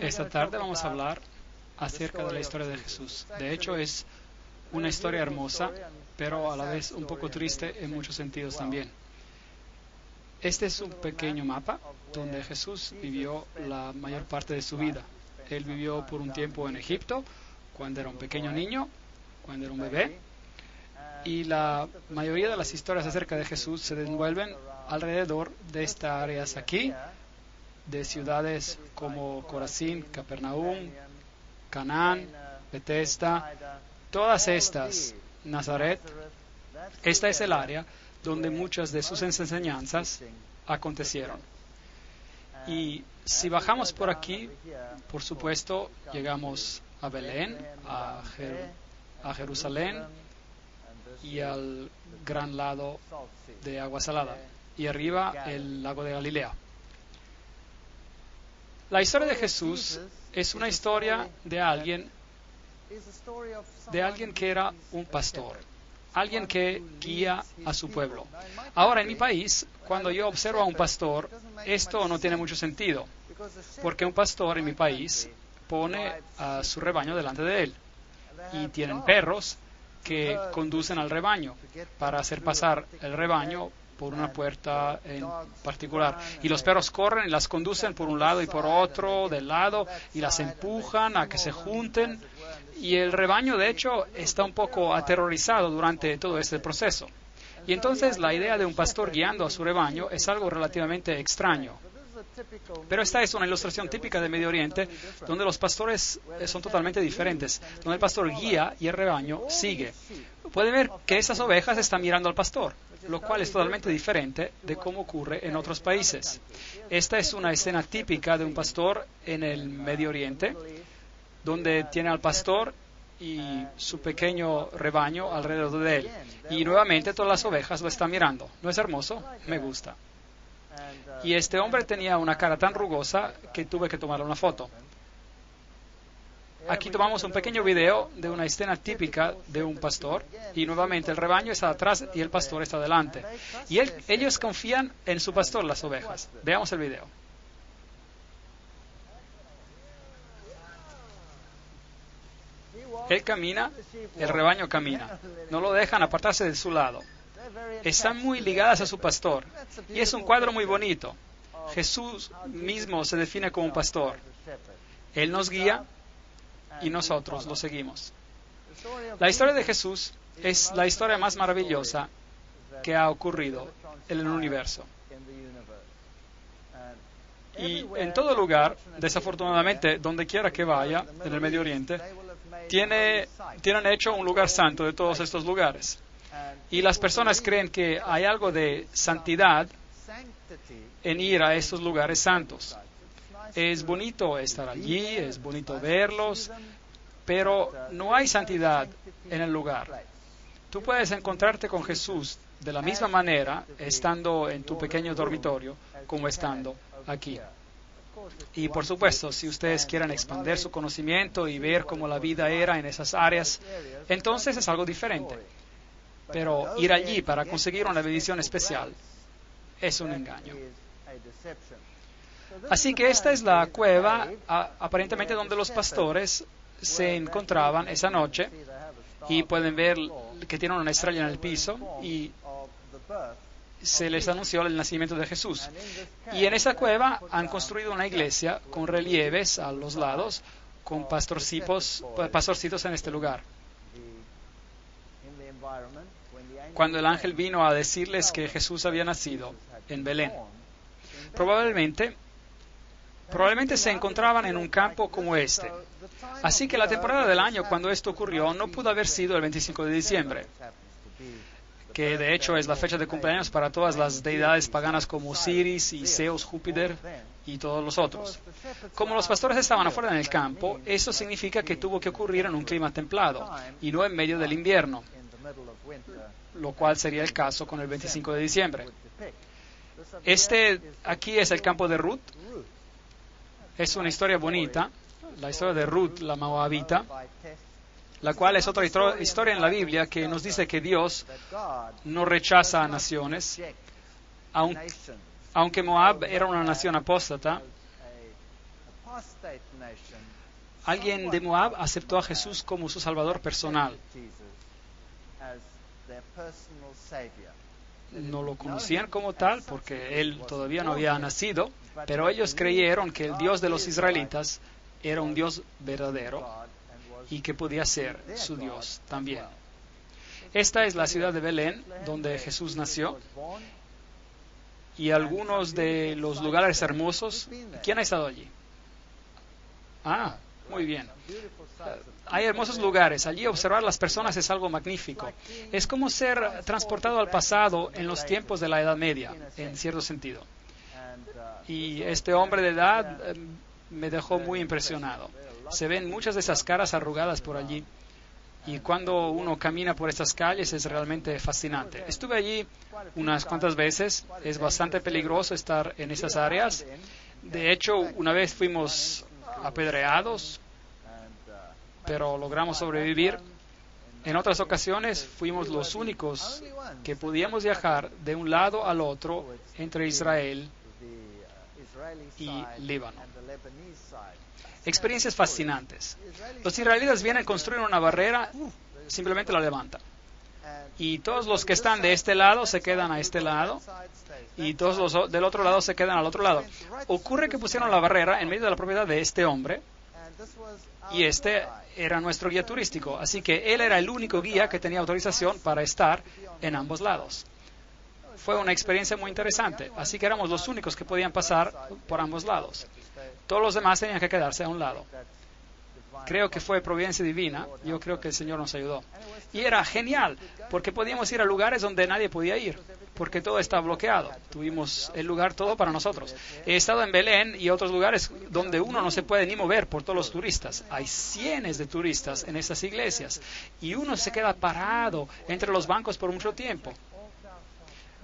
Esta tarde vamos a hablar acerca de la historia de Jesús. De hecho, es una historia hermosa, pero a la vez un poco triste en muchos sentidos también. Este es un pequeño mapa donde Jesús vivió la mayor parte de su vida. Él vivió por un tiempo en Egipto, cuando era un pequeño niño, cuando era un bebé, y la mayoría de las historias acerca de Jesús se desenvuelven alrededor de estas áreas aquí, de ciudades como Corazín, Capernaum, Canaán, Betesda, todas estas, Nazaret. Esta es el área donde muchas de sus enseñanzas acontecieron. Y si bajamos por aquí, por supuesto, llegamos a Belén, a Jerusalén y al gran lado de agua salada. Y arriba el lago de Galilea. La historia de Jesús es una historia de alguien que era un pastor, alguien que guía a su pueblo. Ahora, en mi país, cuando yo observo a un pastor, esto no tiene mucho sentido, porque un pastor en mi país pone a su rebaño delante de él, y tienen perros que conducen al rebaño para hacer pasar el rebaño por una puerta en particular. Y los perros corren y las conducen por un lado y por otro del lado y las empujan a que se junten. Y el rebaño, de hecho, está un poco aterrorizado durante todo este proceso. Y entonces la idea de un pastor guiando a su rebaño es algo relativamente extraño. Pero esta es una ilustración típica de Medio Oriente, donde los pastores son totalmente diferentes, donde el pastor guía y el rebaño sigue. Pueden ver que estas ovejas están mirando al pastor, lo cual es totalmente diferente de cómo ocurre en otros países. Esta es una escena típica de un pastor en el Medio Oriente, donde tiene al pastor y su pequeño rebaño alrededor de él. Y nuevamente todas las ovejas lo están mirando. ¿No es hermoso? Me gusta. Y este hombre tenía una cara tan rugosa que tuve que tomarle una foto. Aquí tomamos un pequeño video de una escena típica de un pastor, y nuevamente el rebaño está atrás y el pastor está delante. Y ellos confían en su pastor, las ovejas. Veamos el video. Él camina, el rebaño camina. No lo dejan apartarse de su lado. Están muy ligadas a su pastor. Y es un cuadro muy bonito. Jesús mismo se define como un pastor. Él nos guía y nosotros lo seguimos. La historia de Jesús es la historia más maravillosa que ha ocurrido en el universo. Y en todo lugar, desafortunadamente, donde quiera que vaya, en el Medio Oriente, tienen hecho un lugar santo de todos estos lugares. Y las personas creen que hay algo de santidad en ir a estos lugares santos. Es bonito estar allí, es bonito verlos, pero no hay santidad en el lugar. Tú puedes encontrarte con Jesús de la misma manera estando en tu pequeño dormitorio como estando aquí. Y por supuesto, si ustedes quieren expandir su conocimiento y ver cómo la vida era en esas áreas, entonces es algo diferente. Pero ir allí para conseguir una bendición especial es un engaño. Así que esta es la cueva, aparentemente donde los pastores se encontraban esa noche, y pueden ver que tienen una estrella en el piso y se les anunció el nacimiento de Jesús. Y en esa cueva han construido una iglesia con relieves a los lados, con pastorcitos en este lugar. Cuando el ángel vino a decirles que Jesús había nacido en Belén, probablemente se encontraban en un campo como este. Así que la temporada del año cuando esto ocurrió no pudo haber sido el 25 de diciembre, que de hecho es la fecha de cumpleaños para todas las deidades paganas como Osiris y Zeus, Júpiter y todos los otros. Como los pastores estaban afuera en el campo, eso significa que tuvo que ocurrir en un clima templado y no en medio del invierno, lo cual sería el caso con el 25 de diciembre. Aquí es el campo de Ruth. Es una historia bonita, la historia de Ruth, la moabita, la cual es otra historia en la Biblia que nos dice que Dios no rechaza a naciones, aunque Moab era una nación apóstata. Alguien de Moab aceptó a Jesús como su Salvador personal. No lo conocían como tal porque él todavía no había nacido, pero ellos creyeron que el Dios de los israelitas era un Dios verdadero y que podía ser su Dios también. Esta es la ciudad de Belén, donde Jesús nació, y algunos de los lugares hermosos. ¿Quién ha estado allí? Ah, muy bien. Hay hermosos lugares. Allí observar las personas es algo magnífico. Es como ser transportado al pasado en los tiempos de la Edad Media, en cierto sentido. Y este hombre de edad me dejó muy impresionado. Se ven muchas de esas caras arrugadas por allí. Y cuando uno camina por estas calles es realmente fascinante. Estuve allí unas cuantas veces. Es bastante peligroso estar en esas áreas. De hecho, una vez fuimos apedreados, pero logramos sobrevivir. En otras ocasiones fuimos los únicos que podíamos viajar de un lado al otro entre Israel y Líbano. Experiencias fascinantes. Los israelitas vienen a construir una barrera, simplemente la levantan. Y todos los que están de este lado se quedan a este lado, y todos los del otro lado se quedan al otro lado. Ocurre que pusieron la barrera en medio de la propiedad de este hombre, y este era nuestro guía turístico, así que él era el único guía que tenía autorización para estar en ambos lados. Fue una experiencia muy interesante, así que éramos los únicos que podían pasar por ambos lados. Todos los demás tenían que quedarse a un lado. Creo que fue providencia divina. Yo creo que el Señor nos ayudó. Y era genial, porque podíamos ir a lugares donde nadie podía ir, porque todo estaba bloqueado. Tuvimos el lugar todo para nosotros. He estado en Belén y otros lugares donde uno no se puede ni mover por todos los turistas. Hay cientos de turistas en estas iglesias y uno se queda parado entre los bancos por mucho tiempo.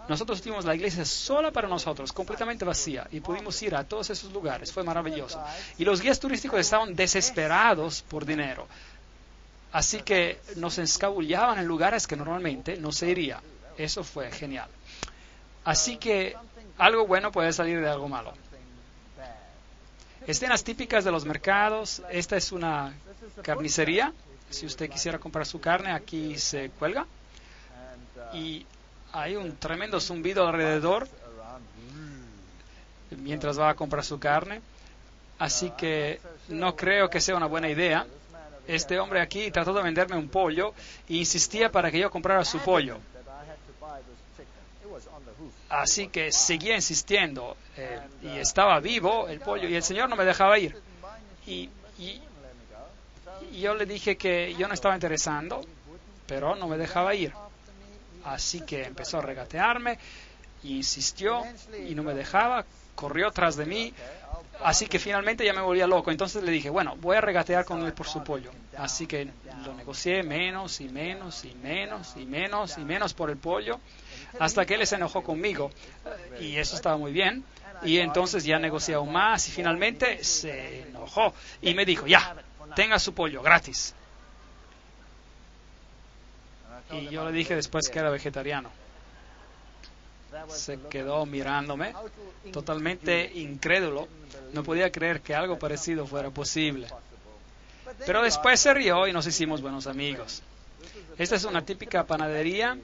Nosotros tuvimos la iglesia sola para nosotros, completamente vacía, y pudimos ir a todos esos lugares. Fue maravilloso. Y los guías turísticos estaban desesperados por dinero. Así que nos escabullaban en lugares que normalmente no se iría. Eso fue genial. Así que algo bueno puede salir de algo malo. Escenas típicas de los mercados. Esta es una carnicería. Si usted quisiera comprar su carne, aquí se cuelga. Y hay un tremendo zumbido alrededor mientras va a comprar su carne. Así que no creo que sea una buena idea. Este hombre aquí trató de venderme un pollo e insistía para que yo comprara su pollo. Así que seguía insistiendo y estaba vivo el pollo y el Señor no me dejaba ir. Y yo le dije que yo no estaba interesando, pero no me dejaba ir. Así que empezó a regatearme, y insistió y no me dejaba, corrió tras de mí, así que finalmente ya me volvía loco. Entonces le dije, bueno, voy a regatear con él por su pollo. Así que lo negocié menos y menos y menos y menos y menos por el pollo, hasta que él se enojó conmigo, y eso estaba muy bien. Y entonces ya negocié aún más y finalmente se enojó y me dijo, ya, tenga su pollo gratis. Y yo le dije después que era vegetariano. Se quedó mirándome, totalmente incrédulo. No podía creer que algo parecido fuera posible. Pero después se rió y nos hicimos buenos amigos. Esta es una típica panadería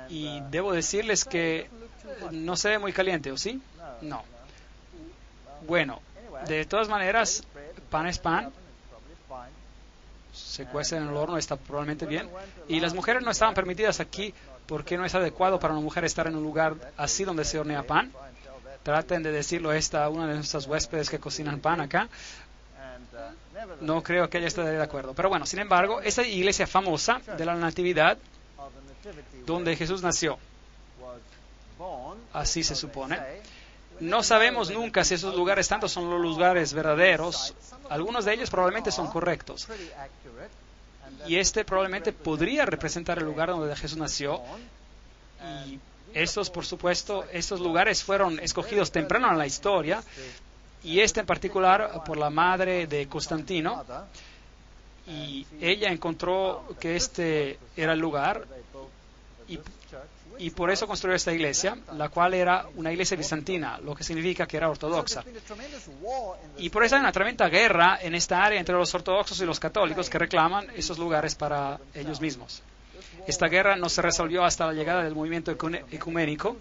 y debo decirles que no se ve muy caliente, ¿o sí? No. Bueno, de todas maneras, pan es pan. Se cuece en el horno, está probablemente bien. Y las mujeres no estaban permitidas aquí porque no es adecuado para una mujer estar en un lugar así donde se hornea pan. Traten de decirlo a una de nuestras huéspedes que cocinan pan acá. No creo que ella esté de acuerdo. Pero bueno, sin embargo, esta iglesia famosa de la Natividad, donde Jesús nació, así se supone. No sabemos nunca si esos lugares tanto son los lugares verdaderos. Algunos de ellos probablemente son correctos. Y este probablemente podría representar el lugar donde Jesús nació. Y estos, por supuesto, estos lugares fueron escogidos temprano en la historia. Y este en particular por la madre de Constantino. Y ella encontró que este era el lugar. y por eso construyó esta iglesia, la cual era una iglesia bizantina, lo que significa que era ortodoxa. Y por eso hay una tremenda guerra en esta área entre los ortodoxos y los católicos que reclaman esos lugares para ellos mismos. Esta guerra no se resolvió hasta la llegada del movimiento ecuménico,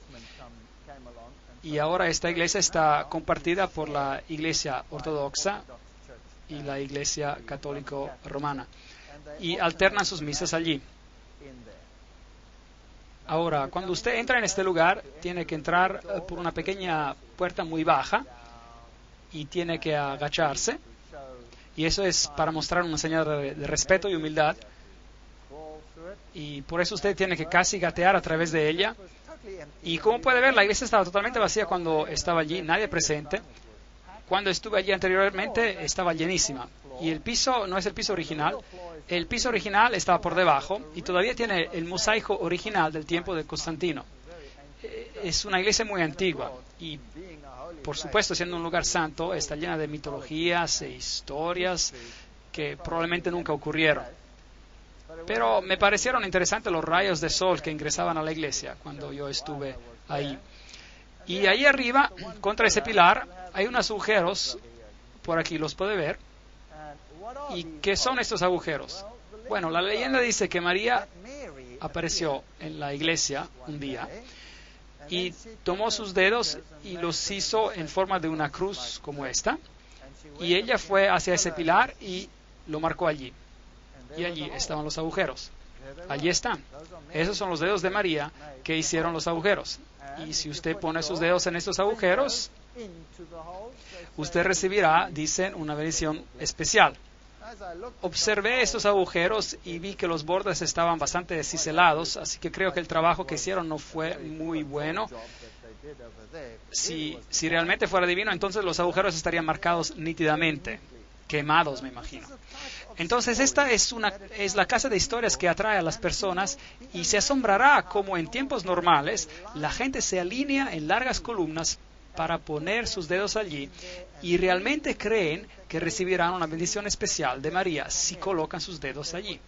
y ahora esta iglesia está compartida por la iglesia ortodoxa y la iglesia católico romana, y alternan sus misas allí. Ahora, cuando usted entra en este lugar, tiene que entrar por una pequeña puerta muy baja y tiene que agacharse, y eso es para mostrar una señal de respeto y humildad, y por eso usted tiene que casi gatear a través de ella. Y como puede ver, la iglesia estaba totalmente vacía cuando estaba allí, nadie presente. Cuando estuve allí anteriormente estaba llenísima. Y el piso no es el piso original. El piso original estaba por debajo y todavía tiene el mosaico original del tiempo de Constantino. Es una iglesia muy antigua y, por supuesto, siendo un lugar santo, está llena de mitologías e historias que probablemente nunca ocurrieron. Pero me parecieron interesantes los rayos de sol que ingresaban a la iglesia cuando yo estuve ahí. Y ahí arriba, contra ese pilar, hay unos agujeros, por aquí los puede ver. ¿Y qué son estos agujeros? Bueno, la leyenda dice que María apareció en la iglesia un día y tomó sus dedos y los hizo en forma de una cruz como esta, y ella fue hacia ese pilar y lo marcó allí. Y allí estaban los agujeros. Allí están. Esos son los dedos de María que hicieron los agujeros. Y si usted pone sus dedos en estos agujeros, usted recibirá, dicen, una bendición especial. Observé estos agujeros y vi que los bordes estaban bastante ciselados, así que creo que el trabajo que hicieron no fue muy bueno. Si realmente fuera divino, entonces los agujeros estarían marcados nítidamente, quemados, me imagino. Entonces esta es la casa de historias que atrae a las personas, y se asombrará cómo en tiempos normales la gente se alinea en largas columnas para poner sus dedos allí, y realmente creen que recibirán una bendición especial de María si colocan sus dedos allí.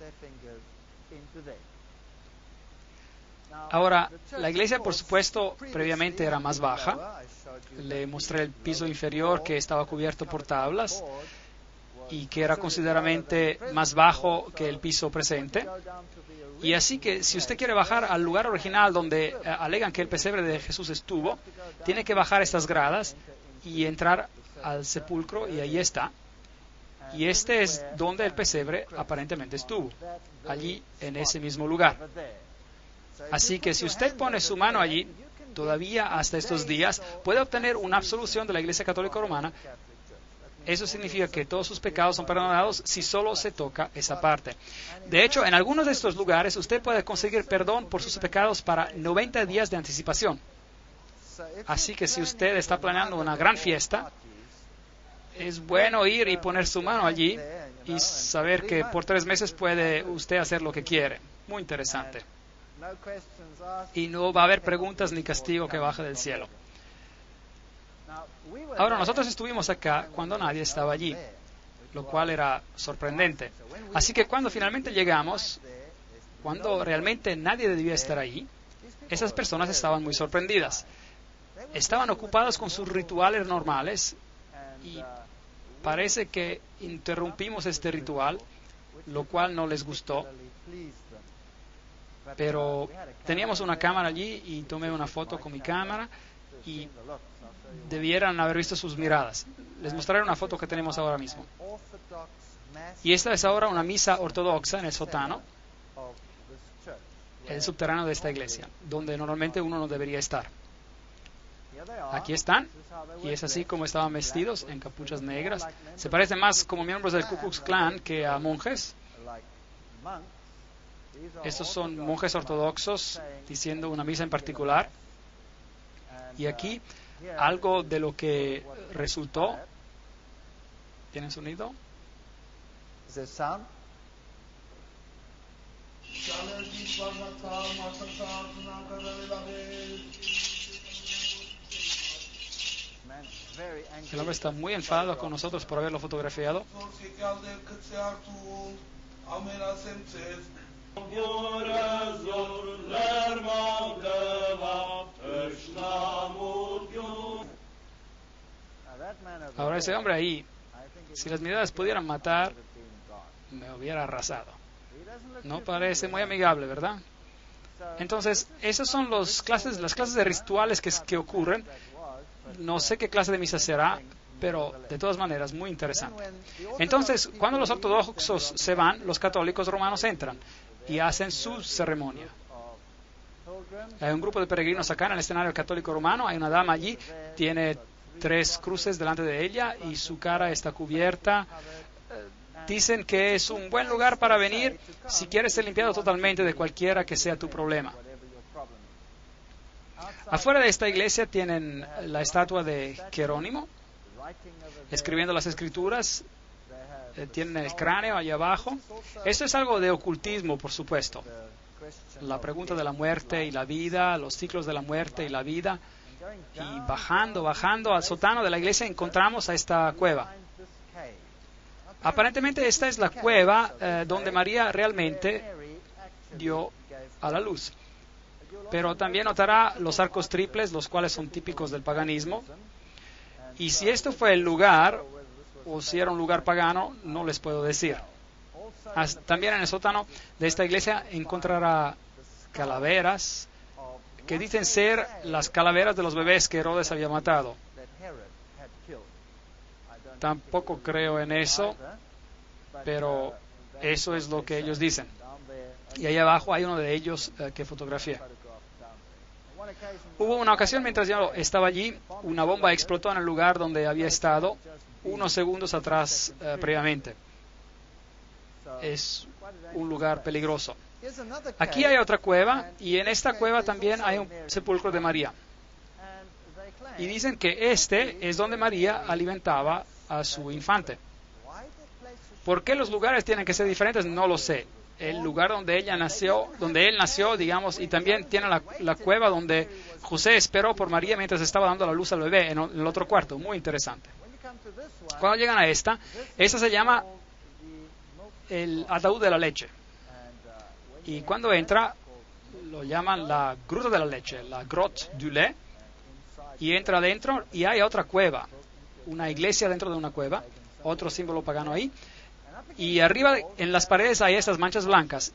Ahora, la iglesia, por supuesto, previamente era más baja. Le mostré el piso inferior, que estaba cubierto por tablas y que era considerablemente más bajo que el piso presente. Y así que si usted quiere bajar al lugar original donde alegan que el pesebre de Jesús estuvo, tiene que bajar estas gradas y entrar al sepulcro, y ahí está. Y este es donde el pesebre aparentemente estuvo, allí en ese mismo lugar. Así que si usted pone su mano allí, todavía hasta estos días, puede obtener una absolución de la Iglesia Católica Romana. Eso significa que todos sus pecados son perdonados si solo se toca esa parte. De hecho, en algunos de estos lugares usted puede conseguir perdón por sus pecados para 90 días de anticipación. Así que si usted está planeando una gran fiesta, es bueno ir y poner su mano allí y saber que por 3 meses puede usted hacer lo que quiere. Muy interesante. Y no va a haber preguntas ni castigo que baje del cielo. Ahora, nosotros estuvimos acá cuando nadie estaba allí, lo cual era sorprendente. Así que cuando finalmente llegamos, cuando realmente nadie debía estar ahí, esas personas estaban muy sorprendidas. Estaban ocupadas con sus rituales normales y parece que interrumpimos este ritual, lo cual no les gustó. Pero teníamos una cámara allí y tomé una foto con mi cámara y debieran haber visto sus miradas. Les mostraré una foto que tenemos ahora mismo. Y esta es ahora una misa ortodoxa en el sótano, el subterráneo de esta iglesia, donde normalmente uno no debería estar. Aquí están, y es así como estaban vestidos, en capuchas negras. Se parecen más como miembros del Ku Klux Klan que a monjes. Estos son monjes ortodoxos diciendo una misa en particular. Y aquí, algo de lo que resultó. ¿Tienen sonido? El hombre está muy enfadado con nosotros por haberlo fotografiado. Ahora ese hombre ahí, si las miradas pudieran matar, me hubiera arrasado. No parece muy amigable, ¿verdad? Entonces, esas son las clases de rituales que ocurren. No sé qué clase de misa será, pero de todas maneras, muy interesante. Entonces, cuando los ortodoxos se van, los católicos romanos entran y hacen su ceremonia. Hay un grupo de peregrinos acá en el escenario católico romano, hay una dama allí, tiene 3 cruces delante de ella y su cara está cubierta. Dicen que es un buen lugar para venir si quieres ser limpiado totalmente de cualquiera que sea tu problema. Afuera de esta iglesia tienen la estatua de Jerónimo, escribiendo las escrituras. Tienen el cráneo allá abajo. Esto es algo de ocultismo, por supuesto. La pregunta de la muerte y la vida, los ciclos de la muerte y la vida. Y bajando al sótano de la iglesia encontramos a esta cueva. Aparentemente esta es la cueva donde María realmente dio a la luz. Pero también notará los arcos triples, los cuales son típicos del paganismo. Y si esto fue el lugar, o si era un lugar pagano, no les puedo decir. También en el sótano de esta iglesia encontrará calaveras que dicen ser las calaveras de los bebés que Herodes había matado. Tampoco creo en eso, pero eso es lo que ellos dicen. Y ahí abajo hay uno de ellos que fotografié. Hubo una ocasión mientras yo estaba allí, una bomba explotó en el lugar donde había estado unos segundos atrás previamente. Es un lugar peligroso. Aquí hay otra cueva y en esta cueva también hay un sepulcro de María. Y dicen que este es donde María alimentaba a su infante. ¿Por qué los lugares tienen que ser diferentes? No lo sé. El lugar donde él nació, digamos, y también tiene la cueva donde José esperó por María mientras estaba dando la luz al bebé en el otro cuarto. Muy interesante. Cuando llegan a esta se llama el ataúd de la leche. Y cuando entra, lo llaman la gruta de la leche, la grotte du lait. Y entra adentro y hay otra cueva, una iglesia dentro de una cueva, otro símbolo pagano ahí. Y arriba en las paredes hay estas manchas blancas.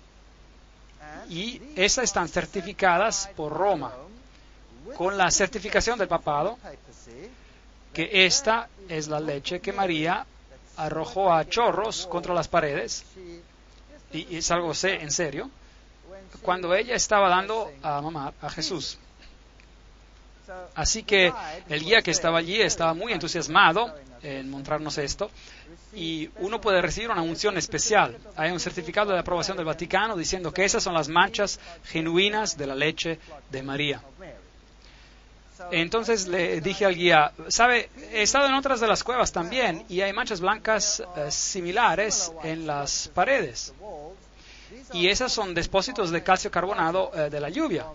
Y esas están certificadas por Roma, con la certificación del papado, que esta es la leche que María arrojó a chorros contra las paredes. Y es algo en serio, cuando ella estaba dando a mamar a Jesús. Así que el guía que estaba allí estaba muy entusiasmado en mostrarnos esto, y uno puede recibir una unción especial. Hay un certificado de aprobación del Vaticano diciendo que esas son las manchas genuinas de la leche de María. Entonces le dije al guía, ¿sabe? He estado en otras de las cuevas también y hay manchas blancas similares en las paredes. Y esas son depósitos de calcio carbonado de la lluvia.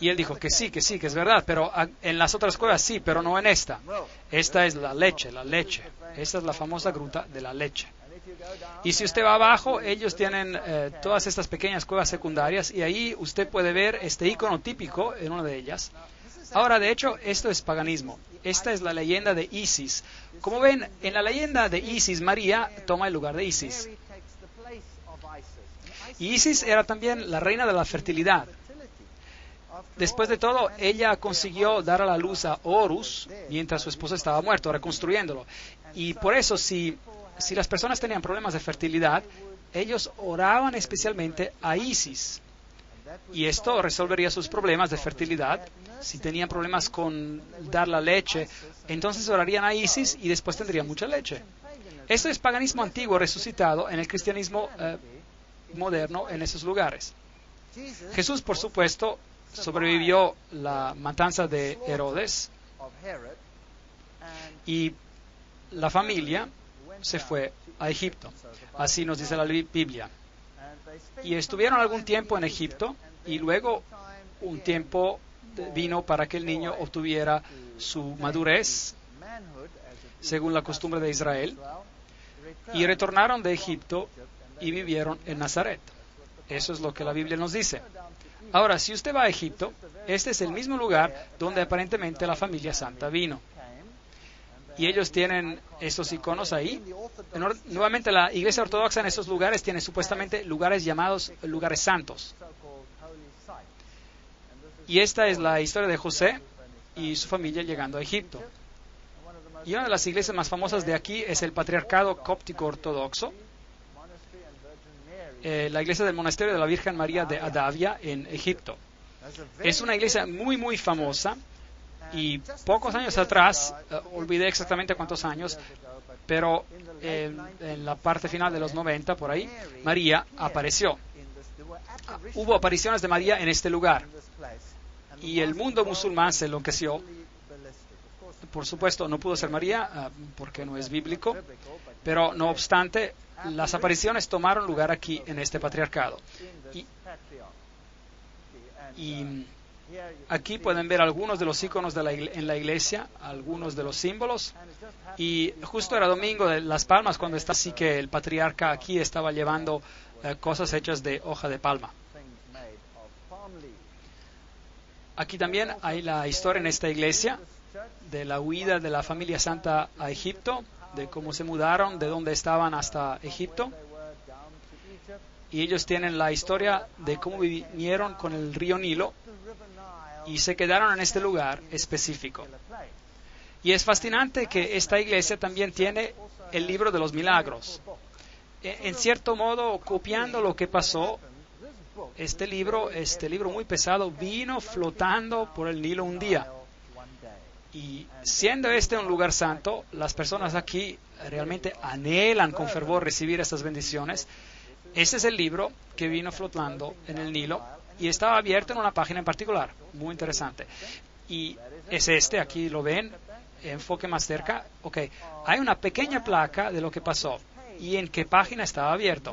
Y él dijo que sí, que es verdad, pero en las otras cuevas sí, pero no en esta. Esta es la leche. Esta es la famosa gruta de la leche. Y si usted va abajo, ellos tienen todas estas pequeñas cuevas secundarias y ahí usted puede ver este icono típico en una de ellas. Ahora, de hecho, esto es paganismo. Esta es la leyenda de Isis. Como ven, en la leyenda de Isis, María toma el lugar de Isis. Y Isis era también la reina de la fertilidad. Después de todo, ella consiguió dar a la luz a Horus mientras su esposo estaba muerto, reconstruyéndolo. Y por eso, si las personas tenían problemas de fertilidad, ellos oraban especialmente a Isis. Y esto resolvería sus problemas de fertilidad. Si tenían problemas con dar la leche, entonces orarían a Isis y después tendrían mucha leche. Esto es paganismo antiguo resucitado en el cristianismo moderno en esos lugares. Jesús, por supuesto, sobrevivió la matanza de Herodes y la familia se fue a Egipto. Así nos dice la Biblia. Y estuvieron algún tiempo en Egipto y luego un tiempo vino para que el niño obtuviera su madurez según la costumbre de Israel y retornaron de Egipto y vivieron en Nazaret. Eso es lo que la Biblia nos dice. Ahora, si usted va a Egipto, este es el mismo lugar donde aparentemente la familia santa vino. y ellos tienen estos iconos ahí. Nuevamente, la Iglesia Ortodoxa en estos lugares tiene supuestamente lugares llamados lugares santos. Y esta es la historia de José y su familia llegando a Egipto. Y una de las iglesias más famosas de aquí es el Patriarcado Cóptico Ortodoxo, la iglesia del Monasterio de la Virgen María de Adavia en Egipto. Es una iglesia muy, muy famosa, y pocos años atrás, olvidé exactamente cuántos años, pero en la parte final de los 90, por ahí, María apareció. Hubo apariciones de María en este lugar, y el mundo musulmán se enloqueció. Por supuesto, no pudo ser María, porque no es bíblico, pero no obstante, las apariciones tomaron lugar aquí en este patriarcado. Y aquí pueden ver algunos de los iconos en la iglesia, algunos de los símbolos. Y justo era domingo de Las Palmas cuando está así que el patriarca aquí estaba llevando cosas hechas de hoja de palma. Aquí también hay la historia en esta iglesia de la huida de la familia santa a Egipto, de cómo se mudaron, de dónde estaban hasta Egipto. Y ellos tienen la historia de cómo vinieron con el río Nilo y se quedaron en este lugar específico. Y es fascinante que esta iglesia también tiene el libro de los milagros. En cierto modo, copiando lo que pasó, este libro muy pesado vino flotando por el Nilo un día. Y siendo este un lugar santo, las personas aquí realmente anhelan con fervor recibir estas bendiciones. Este es el libro que vino flotando en el Nilo y estaba abierto en una página en particular, muy interesante. Y es aquí lo ven, enfoque más cerca. Ok, hay una pequeña placa de lo que pasó y en qué página estaba abierto.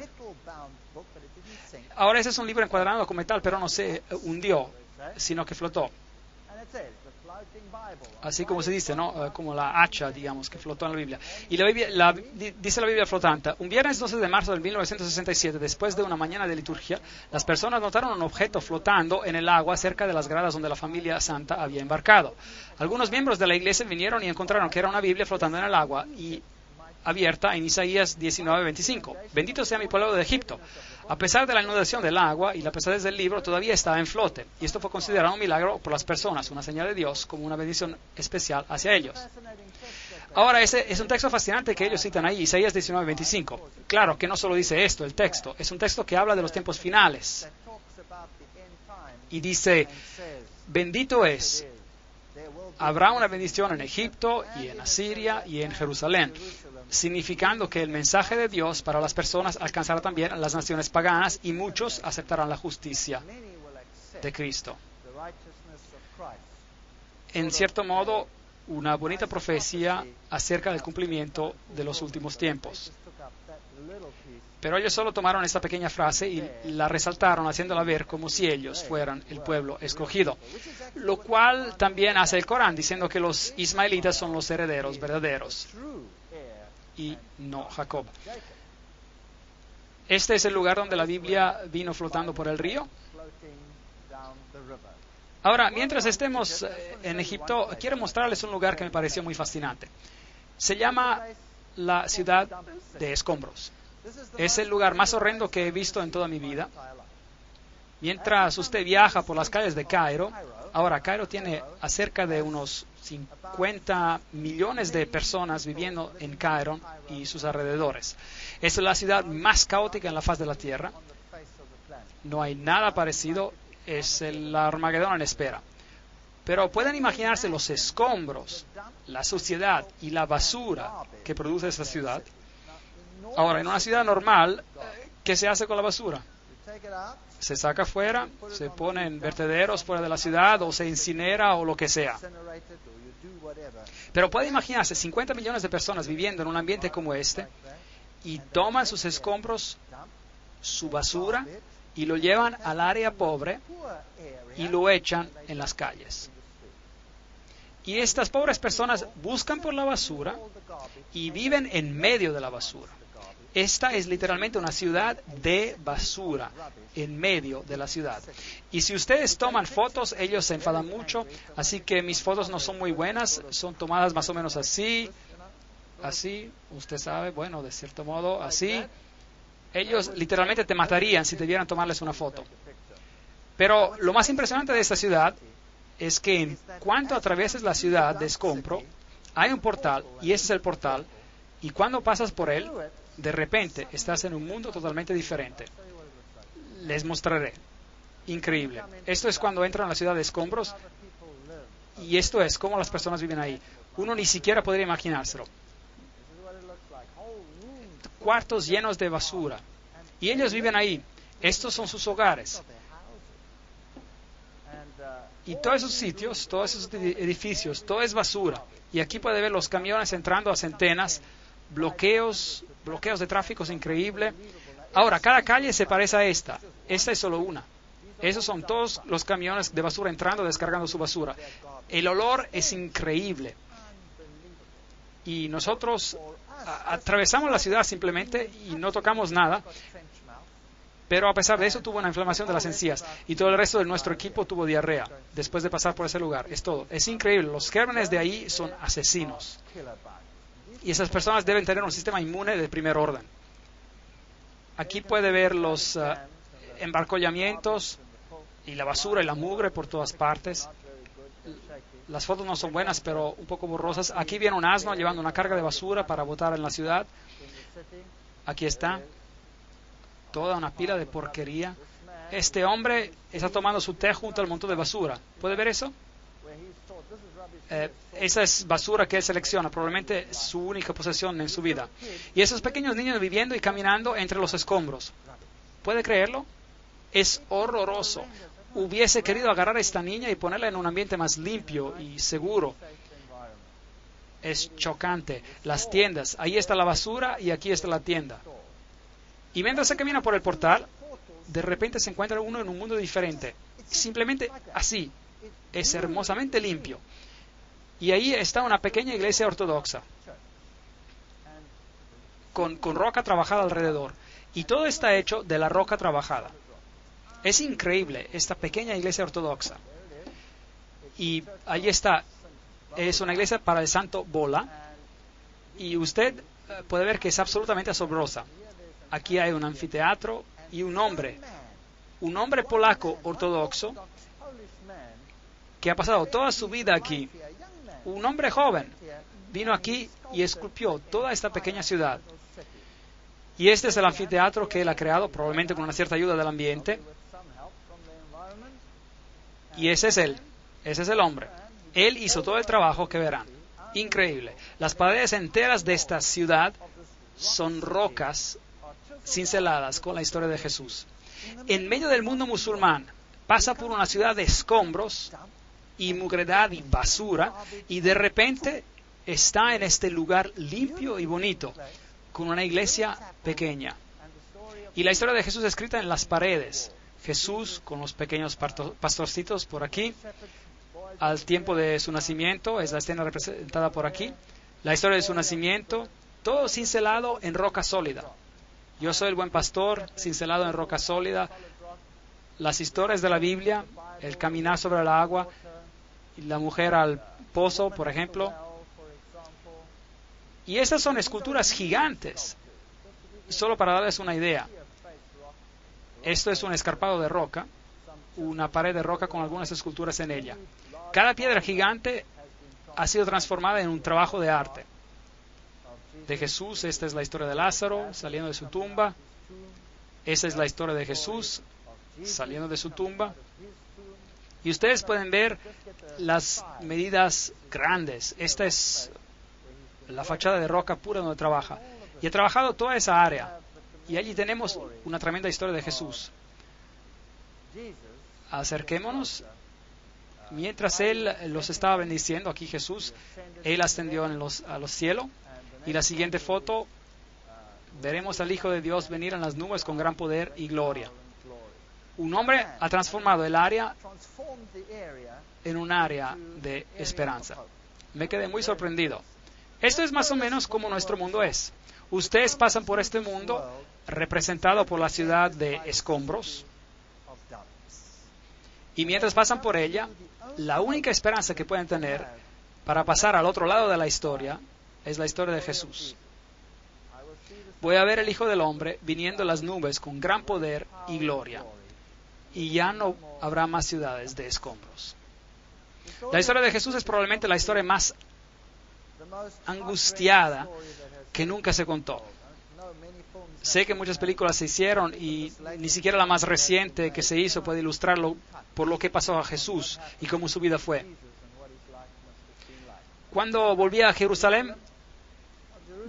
Ahora ese es un libro encuadrado como tal, pero no se hundió, sino que flotó. Así como se dice, ¿no? Como la hacha, digamos, que flotó en la Biblia. Y dice la Biblia flotante: un viernes 12 de marzo de 1967, después de una mañana de liturgia, las personas notaron un objeto flotando en el agua cerca de las gradas donde la familia santa había embarcado. Algunos miembros de la iglesia vinieron y encontraron que era una Biblia flotando en el agua y abierta en Isaías 19:25. Bendito sea mi pueblo de Egipto. A pesar de la inundación del agua y la pesadez del libro, todavía estaba en flote. Y esto fue considerado un milagro por las personas, una señal de Dios, como una bendición especial hacia ellos. Ahora, ese es un texto fascinante que ellos citan ahí, Isaías 19:25. Claro que no solo dice esto, el texto. Es un texto que habla de los tiempos finales. Y dice: bendito es. Habrá una bendición en Egipto y en Asiria y en Jerusalén, significando que el mensaje de Dios para las personas alcanzará también a las naciones paganas y muchos aceptarán la justicia de Cristo. En cierto modo, una bonita profecía acerca del cumplimiento de los últimos tiempos. Pero ellos solo tomaron esta pequeña frase y la resaltaron, haciéndola ver como si ellos fueran el pueblo escogido. Lo cual también hace el Corán, diciendo que los ismaelitas son los herederos verdaderos y no Jacob. Este es el lugar donde la Biblia vino flotando por el río. Ahora, mientras estemos en Egipto, quiero mostrarles un lugar que me pareció muy fascinante. Se llama la ciudad de escombros. Es el lugar más horrendo que he visto en toda mi vida. Mientras usted viaja por las calles de Cairo, ahora Cairo tiene acerca de unos 50 millones de personas viviendo en Cairo y sus alrededores. Es la ciudad más caótica en la faz de la tierra. No hay nada parecido. Es el Armagedón en espera. Pero pueden imaginarse los escombros, la suciedad y la basura que produce esta ciudad. Ahora, en una ciudad normal, ¿qué se hace con la basura? Se saca fuera, se pone en vertederos fuera de la ciudad o se incinera o lo que sea. Pero puede imaginarse 50 millones de personas viviendo en un ambiente como este y toman sus escombros, su basura, y lo llevan al área pobre y lo echan en las calles. Y estas pobres personas buscan por la basura y viven en medio de la basura. Esta es literalmente una ciudad de basura, en medio de la ciudad. Y si ustedes toman fotos, ellos se enfadan mucho, así que mis fotos no son muy buenas, son tomadas más o menos así, así, usted sabe, bueno, de cierto modo, así. Ellos literalmente te matarían si te vieran tomarles una foto. Pero lo más impresionante de esta ciudad es que en cuanto atravieses la ciudad de Escombro, hay un portal, y ese es el portal, y cuando pasas por él, de repente estás en un mundo totalmente diferente. Les mostraré. Increíble. Esto es cuando entran a la ciudad de Escombros, y esto es cómo las personas viven ahí. Uno ni siquiera podría imaginárselo. Cuartos llenos de basura. Y ellos viven ahí. Estos son sus hogares. Y todos esos sitios, todos esos edificios, todo es basura. Y aquí puede ver los camiones entrando a centenas, bloqueos de tráfico es increíble. Ahora, cada calle se parece a esta. Esta es solo una. Esos son todos los camiones de basura entrando, descargando su basura. El olor es increíble. Y nosotros atravesamos la ciudad simplemente y no tocamos nada. Pero a pesar de eso tuvo una inflamación de las encías y todo el resto de nuestro equipo tuvo diarrea después de pasar por ese lugar. Es todo. Es increíble. Los gérmenes de ahí son asesinos. Y esas personas deben tener un sistema inmune de primer orden. Aquí puede ver los embarcollamientos y la basura y la mugre por todas partes. Las fotos no son buenas, pero un poco borrosas. Aquí viene un asno llevando una carga de basura para botar en la ciudad. Aquí está. Toda una pila de porquería. Este hombre está tomando su té junto al montón de basura. ¿Puede ver eso? Esa es basura que él selecciona, probablemente su única posesión en su vida. Y esos pequeños niños viviendo y caminando entre los escombros. ¿Puede creerlo? Es horroroso. Hubiese querido agarrar a esta niña y ponerla en un ambiente más limpio y seguro. Es chocante. Las tiendas, ahí está la basura y aquí está la tienda. Y mientras se camina por el portal, de repente se encuentra uno en un mundo diferente. Simplemente así. Es hermosamente limpio. Y ahí está una pequeña iglesia ortodoxa. Con roca trabajada alrededor. Y todo está hecho de la roca trabajada. Es increíble esta pequeña iglesia ortodoxa. Y allí está. Es una iglesia para el santo Bola. Y usted puede ver que es absolutamente asombrosa. Aquí hay un anfiteatro y un hombre polaco ortodoxo que ha pasado toda su vida aquí. Un hombre joven vino aquí y esculpió toda esta pequeña ciudad. Y este es el anfiteatro que él ha creado, probablemente con una cierta ayuda del ambiente. Y ese es él, ese es el hombre. Él hizo todo el trabajo que verán. Increíble. Las paredes enteras de esta ciudad son rocas cinceladas con la historia de Jesús. En medio del mundo musulmán, pasa por una ciudad de escombros y mugredad y basura, y de repente está en este lugar limpio y bonito, con una iglesia pequeña. Y la historia de Jesús escrita en las paredes. Jesús con los pequeños pastorcitos por aquí, al tiempo de su nacimiento, es la escena representada por aquí. La historia de su nacimiento, todo cincelado en roca sólida. Yo soy el buen pastor, cincelado en roca sólida. Las historias de la Biblia, el caminar sobre el agua, y la mujer al pozo, por ejemplo. Y estas son esculturas gigantes. Solo para darles una idea. Esto es un escarpado de roca, una pared de roca con algunas esculturas en ella. Cada piedra gigante ha sido transformada en un trabajo de arte. De Jesús, esta es la historia de Lázaro saliendo de su tumba. Esta es la historia de Jesús saliendo de su tumba. Y ustedes pueden ver las medidas grandes. Esta es la fachada de roca pura donde trabaja. Y he trabajado toda esa área. Y allí tenemos una tremenda historia de Jesús. Acerquémonos. Mientras Él los estaba bendiciendo, aquí Jesús, Él ascendió a los cielos. Y la siguiente foto, veremos al Hijo de Dios venir en las nubes con gran poder y gloria. Un hombre ha transformado el área en un área de esperanza. Me quedé muy sorprendido. Esto es más o menos como nuestro mundo es. Ustedes pasan por este mundo representado por la ciudad de escombros. Y mientras pasan por ella, la única esperanza que pueden tener para pasar al otro lado de la historia es la historia de Jesús. Voy a ver el Hijo del Hombre viniendo en las nubes con gran poder y gloria, y ya no habrá más ciudades de escombros. La historia de Jesús es probablemente la historia más angustiada que nunca se contó. Sé que muchas películas se hicieron y ni siquiera la más reciente que se hizo puede ilustrarlo por lo que pasó a Jesús y cómo su vida fue. Cuando volví a Jerusalén,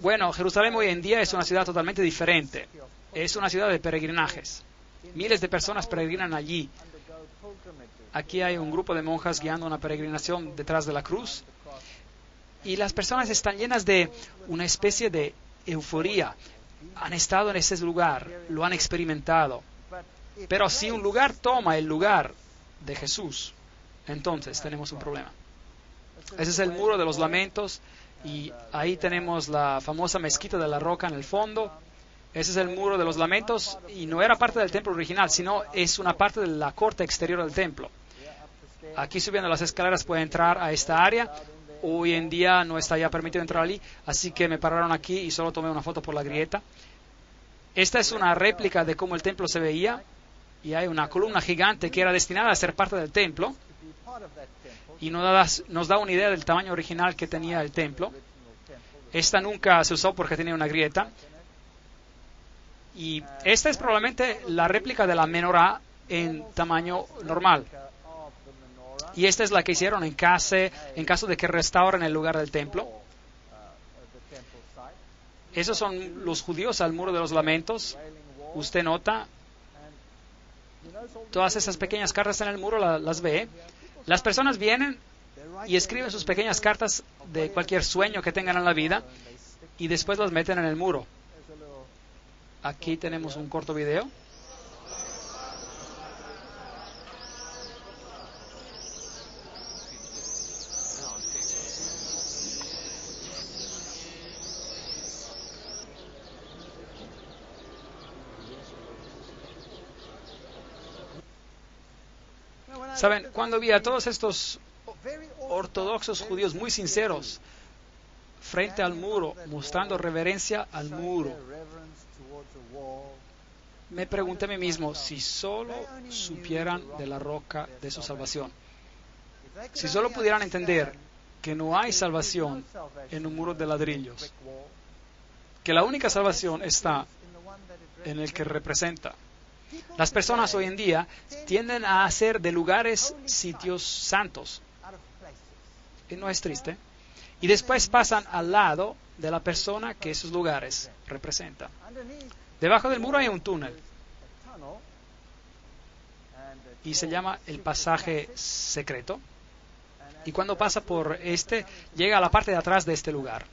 bueno, Jerusalén hoy en día es una ciudad totalmente diferente. Es una ciudad de peregrinajes. Miles de personas peregrinan allí. Aquí hay un grupo de monjas guiando una peregrinación detrás de la cruz. Y las personas están llenas de una especie de euforía. Han estado en ese lugar, lo han experimentado. Pero si un lugar toma el lugar de Jesús, entonces tenemos un problema. Ese es el Muro de los Lamentos, y ahí tenemos la famosa Mezquita de la Roca en el fondo. Ese es el Muro de los Lamentos, y no era parte del templo original, sino es una parte de la corte exterior del templo. Aquí subiendo las escaleras puede entrar a esta área. Hoy en día no está ya permitido entrar allí, así que me pararon aquí y solo tomé una foto por la grieta. Esta es una réplica de cómo el templo se veía, y hay una columna gigante que era destinada a ser parte del templo, y nos da una idea del tamaño original que tenía el templo. Esta nunca se usó porque tenía una grieta. Y esta es probablemente la réplica de la menorá en tamaño normal. Y esta es la que hicieron en caso de que restauren el lugar del templo. Esos son los judíos al Muro de los Lamentos. Usted nota todas esas pequeñas cartas en el muro, las ve. Las personas vienen y escriben sus pequeñas cartas de cualquier sueño que tengan en la vida y después las meten en el muro. Aquí tenemos un corto video. Saben, cuando vi a todos estos ortodoxos judíos muy sinceros frente al muro, mostrando reverencia al muro, me pregunté a mí mismo, si solo supieran de la roca de su salvación, si solo pudieran entender que no hay salvación en un muro de ladrillos, que la única salvación está en el que representa. Las personas hoy en día tienden a hacer de lugares sitios santos. Y no es triste. Y después pasan al lado de la persona que esos lugares representan. Debajo del muro hay un túnel. Y se llama el pasaje secreto. Y cuando pasa por llega a la parte de atrás de este lugar.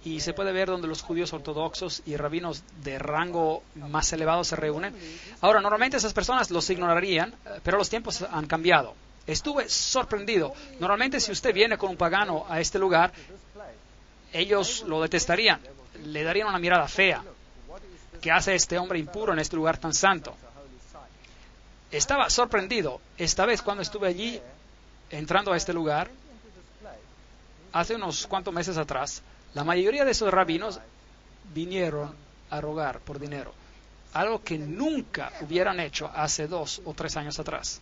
Y se puede ver donde los judíos ortodoxos y rabinos de rango más elevado se reúnen. Ahora, normalmente esas personas los ignorarían, pero los tiempos han cambiado. Estuve sorprendido. Normalmente si usted viene con un pagano a este lugar, ellos lo detestarían, le darían una mirada fea. ¿Qué hace este hombre impuro en este lugar tan santo? Estaba sorprendido. Esta vez cuando estuve allí, entrando a este lugar, hace unos cuantos meses atrás, la mayoría de esos rabinos vinieron a rogar por dinero, algo que nunca hubieran hecho hace 2 o 3 años atrás.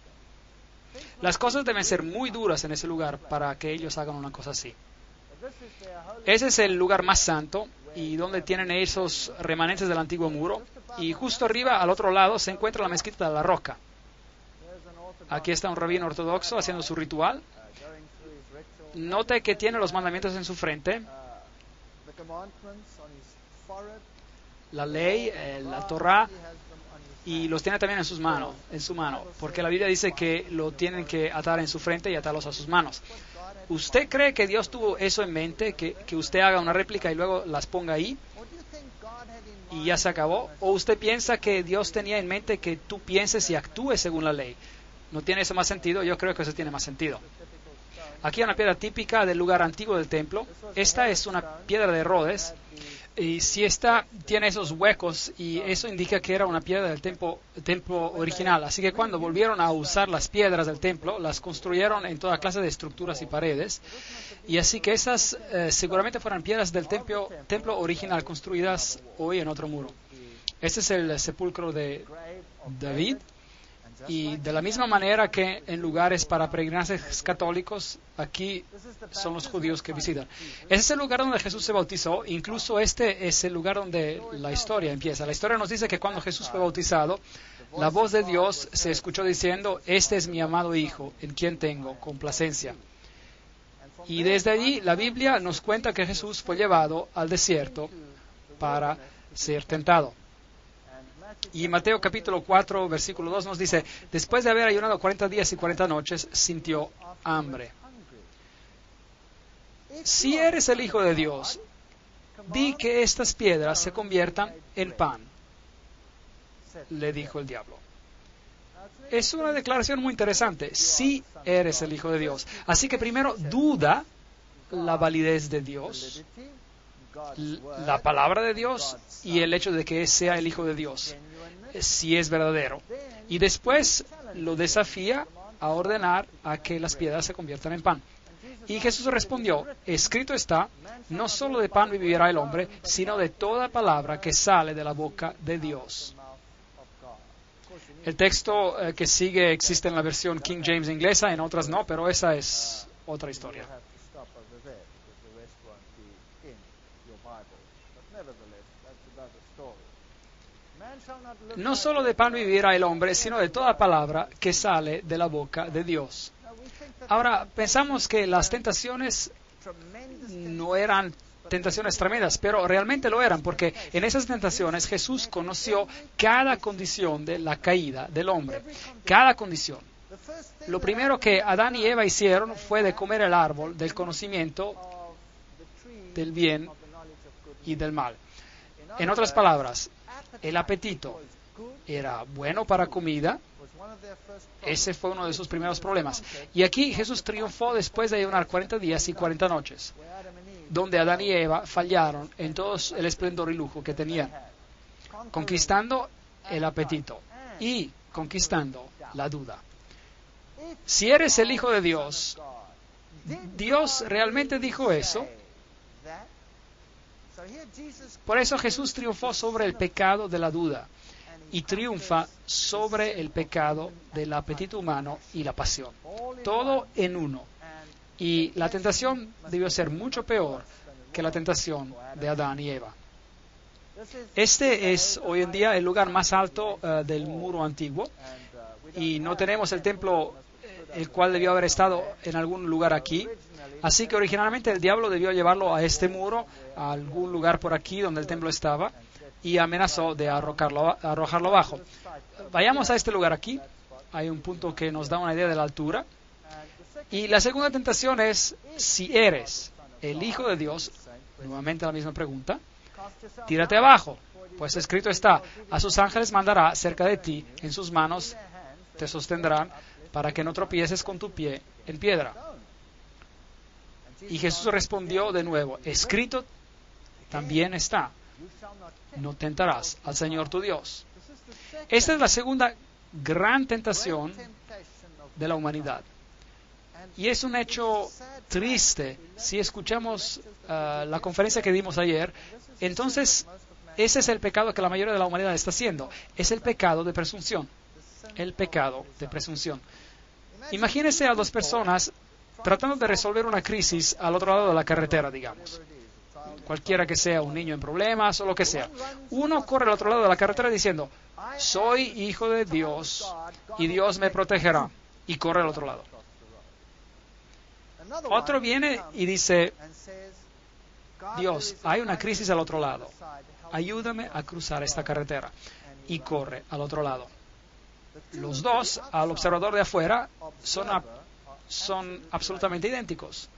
Las cosas deben ser muy duras en ese lugar para que ellos hagan una cosa así. Ese es el lugar más santo y donde tienen esos remanentes del antiguo muro, y justo arriba, al otro lado, se encuentra la mezquita de la Roca. Aquí está un rabino ortodoxo haciendo su ritual. Note que tiene los mandamientos en su frente, la ley, la Torá, y los tiene también en su mano, porque la Biblia dice que lo tienen que atar en su frente y atarlos a sus manos. ¿Usted cree que Dios tuvo eso en mente, que usted haga una réplica y luego las ponga ahí y ya se acabó? ¿O usted piensa que Dios tenía en mente que tú pienses y actúes según la ley? ¿No tiene eso más sentido? Yo creo que eso tiene más sentido. Aquí hay una piedra típica del lugar antiguo del templo. Esta es una piedra de Rhodes. Y si tiene esos huecos, y eso indica que era una piedra del templo original. Así que cuando volvieron a usar las piedras del templo, las construyeron en toda clase de estructuras y paredes. Y así que esas seguramente fueron piedras del templo original construidas hoy en otro muro. Este es el sepulcro de David. Y de la misma manera que en lugares para peregrinajes católicos, aquí son los judíos que visitan. Ese es el lugar donde Jesús se bautizó. Incluso este es el lugar donde la historia empieza. La historia nos dice que cuando Jesús fue bautizado, la voz de Dios se escuchó diciendo: este es mi amado Hijo, en quien tengo complacencia. Y desde allí la Biblia nos cuenta que Jesús fue llevado al desierto para ser tentado. Y Mateo capítulo 4, versículo 2 nos dice: después de haber ayunado 40 días y 40 noches, sintió hambre. Si eres el Hijo de Dios, di que estas piedras se conviertan en pan, le dijo el diablo. Es una declaración muy interesante. Si eres el Hijo de Dios. Así que primero duda la validez de Dios, la palabra de Dios y el hecho de que sea el Hijo de Dios, si es verdadero. Y después lo desafía a ordenar a que las piedras se conviertan en pan. Y Jesús respondió: escrito está, no solo de pan vivirá el hombre, sino de toda palabra que sale de la boca de Dios. El texto que sigue existe en la versión King James inglesa, en otras no, pero esa es otra historia. No solo de pan vivirá el hombre, sino de toda palabra que sale de la boca de Dios. Ahora, pensamos que las tentaciones no eran tentaciones tremendas, pero realmente lo eran, porque en esas tentaciones Jesús conoció cada condición de la caída del hombre. Cada condición. Lo primero que Adán y Eva hicieron fue de comer el árbol del conocimiento del bien y del mal. En otras palabras, el apetito era bueno para comida. Ese fue uno de sus primeros problemas. Y aquí Jesús triunfó después de ayunar 40 días y 40 noches, donde Adán y Eva fallaron en todo el esplendor y lujo que tenían, conquistando el apetito y conquistando la duda. Si eres el Hijo de Dios, ¿Dios realmente dijo eso? Por eso Jesús triunfó sobre el pecado de la duda y triunfa sobre el pecado del apetito humano y la pasión. Todo en uno. Y la tentación debió ser mucho peor que la tentación de Adán y Eva. Este es hoy en día el lugar más alto del muro antiguo, y no tenemos el templo, el cual debió haber estado en algún lugar aquí. Así que originalmente el diablo debió llevarlo a este muro, a algún lugar por aquí donde el templo estaba, y amenazó de arrojarlo abajo. Vayamos a este lugar aquí. Hay un punto que nos da una idea de la altura. Y la segunda tentación es: si eres el Hijo de Dios, nuevamente la misma pregunta, tírate abajo, pues escrito está: a sus ángeles mandará cerca de ti, en sus manos te sostendrán, para que no tropieces con tu pie en piedra. Y Jesús respondió de nuevo: escrito también está, no tentarás al Señor tu Dios. Esta es la segunda gran tentación de la humanidad. Y es un hecho triste. Si escuchamos la conferencia que dimos ayer, entonces ese es el pecado que la mayoría de la humanidad está haciendo. Es el pecado de presunción. El pecado de presunción. Imagínense a dos personas tratando de resolver una crisis al otro lado de la carretera, digamos. Cualquiera que sea, un niño en problemas o lo que sea. Uno corre al otro lado de la carretera diciendo: soy hijo de Dios y Dios me protegerá. Y corre al otro lado. Otro viene y dice: Dios, hay una crisis al otro lado. Ayúdame a cruzar esta carretera. Y corre al otro lado. Los dos, al observador de afuera, son absolutamente idénticos.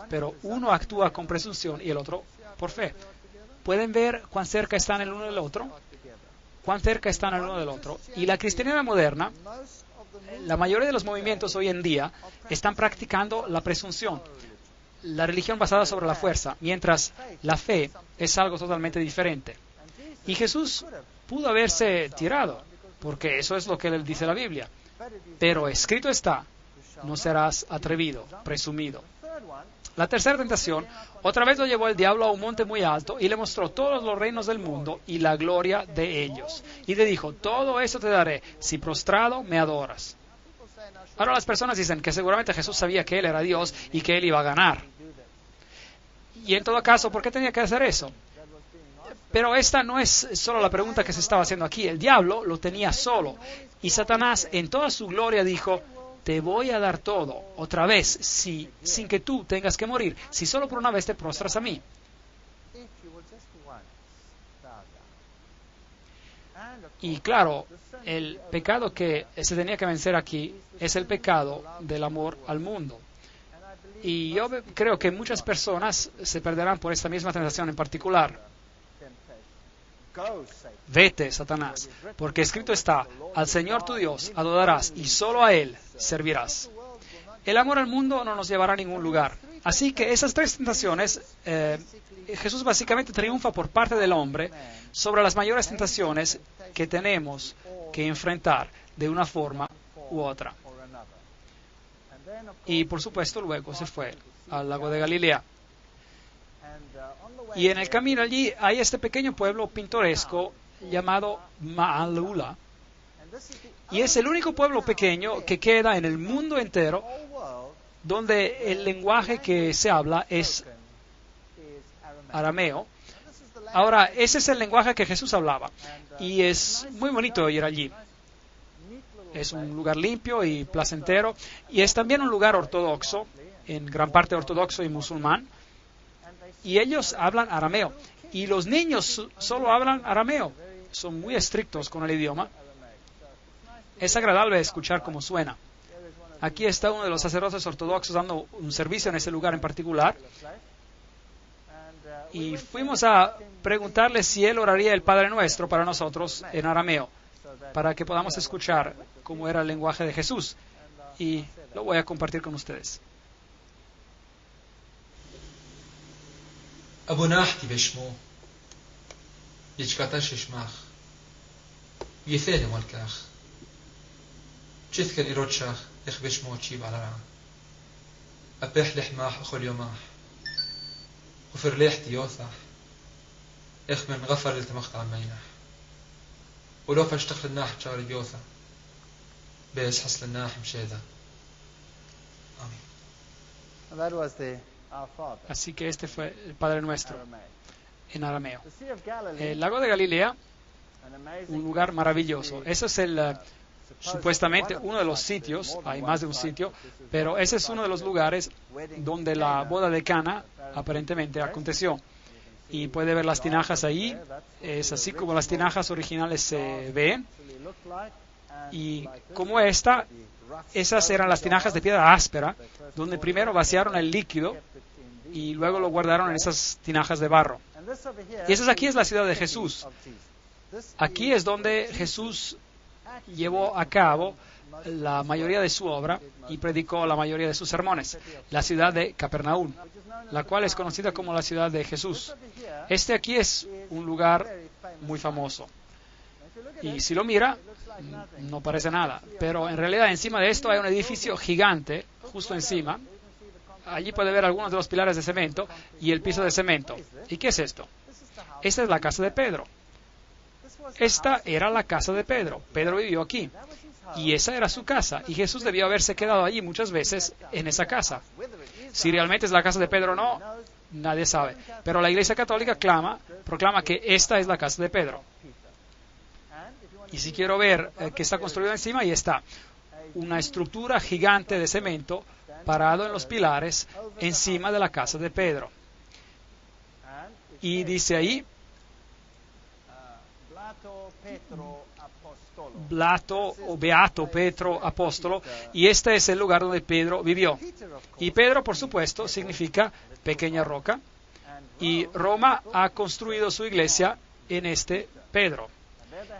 Pero uno actúa con presunción y el otro por fe. ¿Pueden ver cuán cerca están el uno del otro? ¿Cuán cerca están el uno del otro? Y la cristiandad moderna, la mayoría de los movimientos hoy en día están practicando la presunción. la religión basada sobre la fuerza, mientras la fe es algo totalmente diferente. Y Jesús pudo haberse tirado, porque eso es lo que dice la Biblia. Pero escrito está, no serás atrevido, presumido. La tercera tentación, otra vez lo llevó el diablo a un monte muy alto y le mostró todos los reinos del mundo y la gloria de ellos. Y le dijo, todo eso te daré, si prostrado me adoras. Ahora las personas dicen que seguramente Jesús sabía que Él era Dios y que Él iba a ganar. Y en todo caso, ¿por qué tenía que hacer eso? Pero esta no es solo la pregunta que se estaba haciendo aquí. El diablo lo tenía solo. Y Satanás en toda su gloria dijo, te voy a dar todo, otra vez, sin que tú tengas que morir, si solo por una vez te prostras a mí. Y claro, el pecado que se tenía que vencer aquí es el pecado del amor al mundo. Y yo creo que muchas personas se perderán por esta misma tentación en particular. Vete, Satanás, porque escrito está, al Señor tu Dios adorarás y solo a Él servirás. El amor al mundo no nos llevará a ningún lugar. Así que esas tres tentaciones, Jesús básicamente triunfa por parte del hombre sobre las mayores tentaciones que tenemos que enfrentar de una forma u otra. Y por supuesto luego se fue al lago de Galilea. Y en el camino allí hay este pequeño pueblo pintoresco llamado Maalula. Y es el único pueblo pequeño que queda en el mundo entero donde el lenguaje que se habla es arameo. Ahora, ese es el lenguaje que Jesús hablaba. Y es muy bonito ir allí. Es un lugar limpio y placentero. Y es también un lugar ortodoxo, en gran parte ortodoxo y musulmán. Y ellos hablan arameo. Y los niños solo hablan arameo. Son muy estrictos con el idioma. Es agradable escuchar cómo suena. Aquí está uno de los sacerdotes ortodoxos dando un servicio en ese lugar en particular. Y fuimos a preguntarle si él oraría el Padre Nuestro para nosotros en arameo, para que podamos escuchar cómo era el lenguaje de Jesús. Y lo voy a compartir con ustedes. أبوناحتي بشمو يجكتاش شماخ يثالي والكاخ جثكن إيروتشاخ إخ بشمو تشيب على رعا أبيح لحماح أخو اليوماح وفرليحتي يوثاح إخ من غفر للتمخت عن ميناح ولو فاشتخل الناح بشاري بيوثا بيس حصل الناح مشيدا آمين. Así que este fue el Padre Nuestro en arameo. El lago de Galilea, un lugar maravilloso. Ese es supuestamente uno de los sitios, hay más de un sitio, pero ese es uno de los lugares donde la boda de Cana aparentemente aconteció. Y puede ver las tinajas ahí, es así como las tinajas originales se ven. Y como esas eran las tinajas de piedra áspera, donde primero vaciaron el líquido y luego lo guardaron en esas tinajas de barro. Y esa aquí es la ciudad de Jesús. Aquí es donde Jesús llevó a cabo la mayoría de su obra y predicó la mayoría de sus sermones. La ciudad de Capernaum, la cual es conocida como la ciudad de Jesús. Este aquí es un lugar muy famoso. Y si lo mira, no parece nada. Pero en realidad encima de esto hay un edificio gigante, justo encima. Allí puede ver algunos de los pilares de cemento y el piso de cemento. ¿Y qué es esto? Esta es la casa de Pedro. Esta era la casa de Pedro. Pedro vivió aquí. Y esa era su casa. Y Jesús debió haberse quedado allí muchas veces en esa casa. Si realmente es la casa de Pedro o no, nadie sabe. Pero la Iglesia Católica proclama que esta es la casa de Pedro. Y si quiero ver que está construido encima, ahí está. Una estructura gigante de cemento parado en los pilares encima de la casa de Pedro. Y dice ahí, Blato o Beato Petro Apóstolo, y este es el lugar donde Pedro vivió. Y Pedro, por supuesto, significa pequeña roca, y Roma ha construido su iglesia en este Pedro.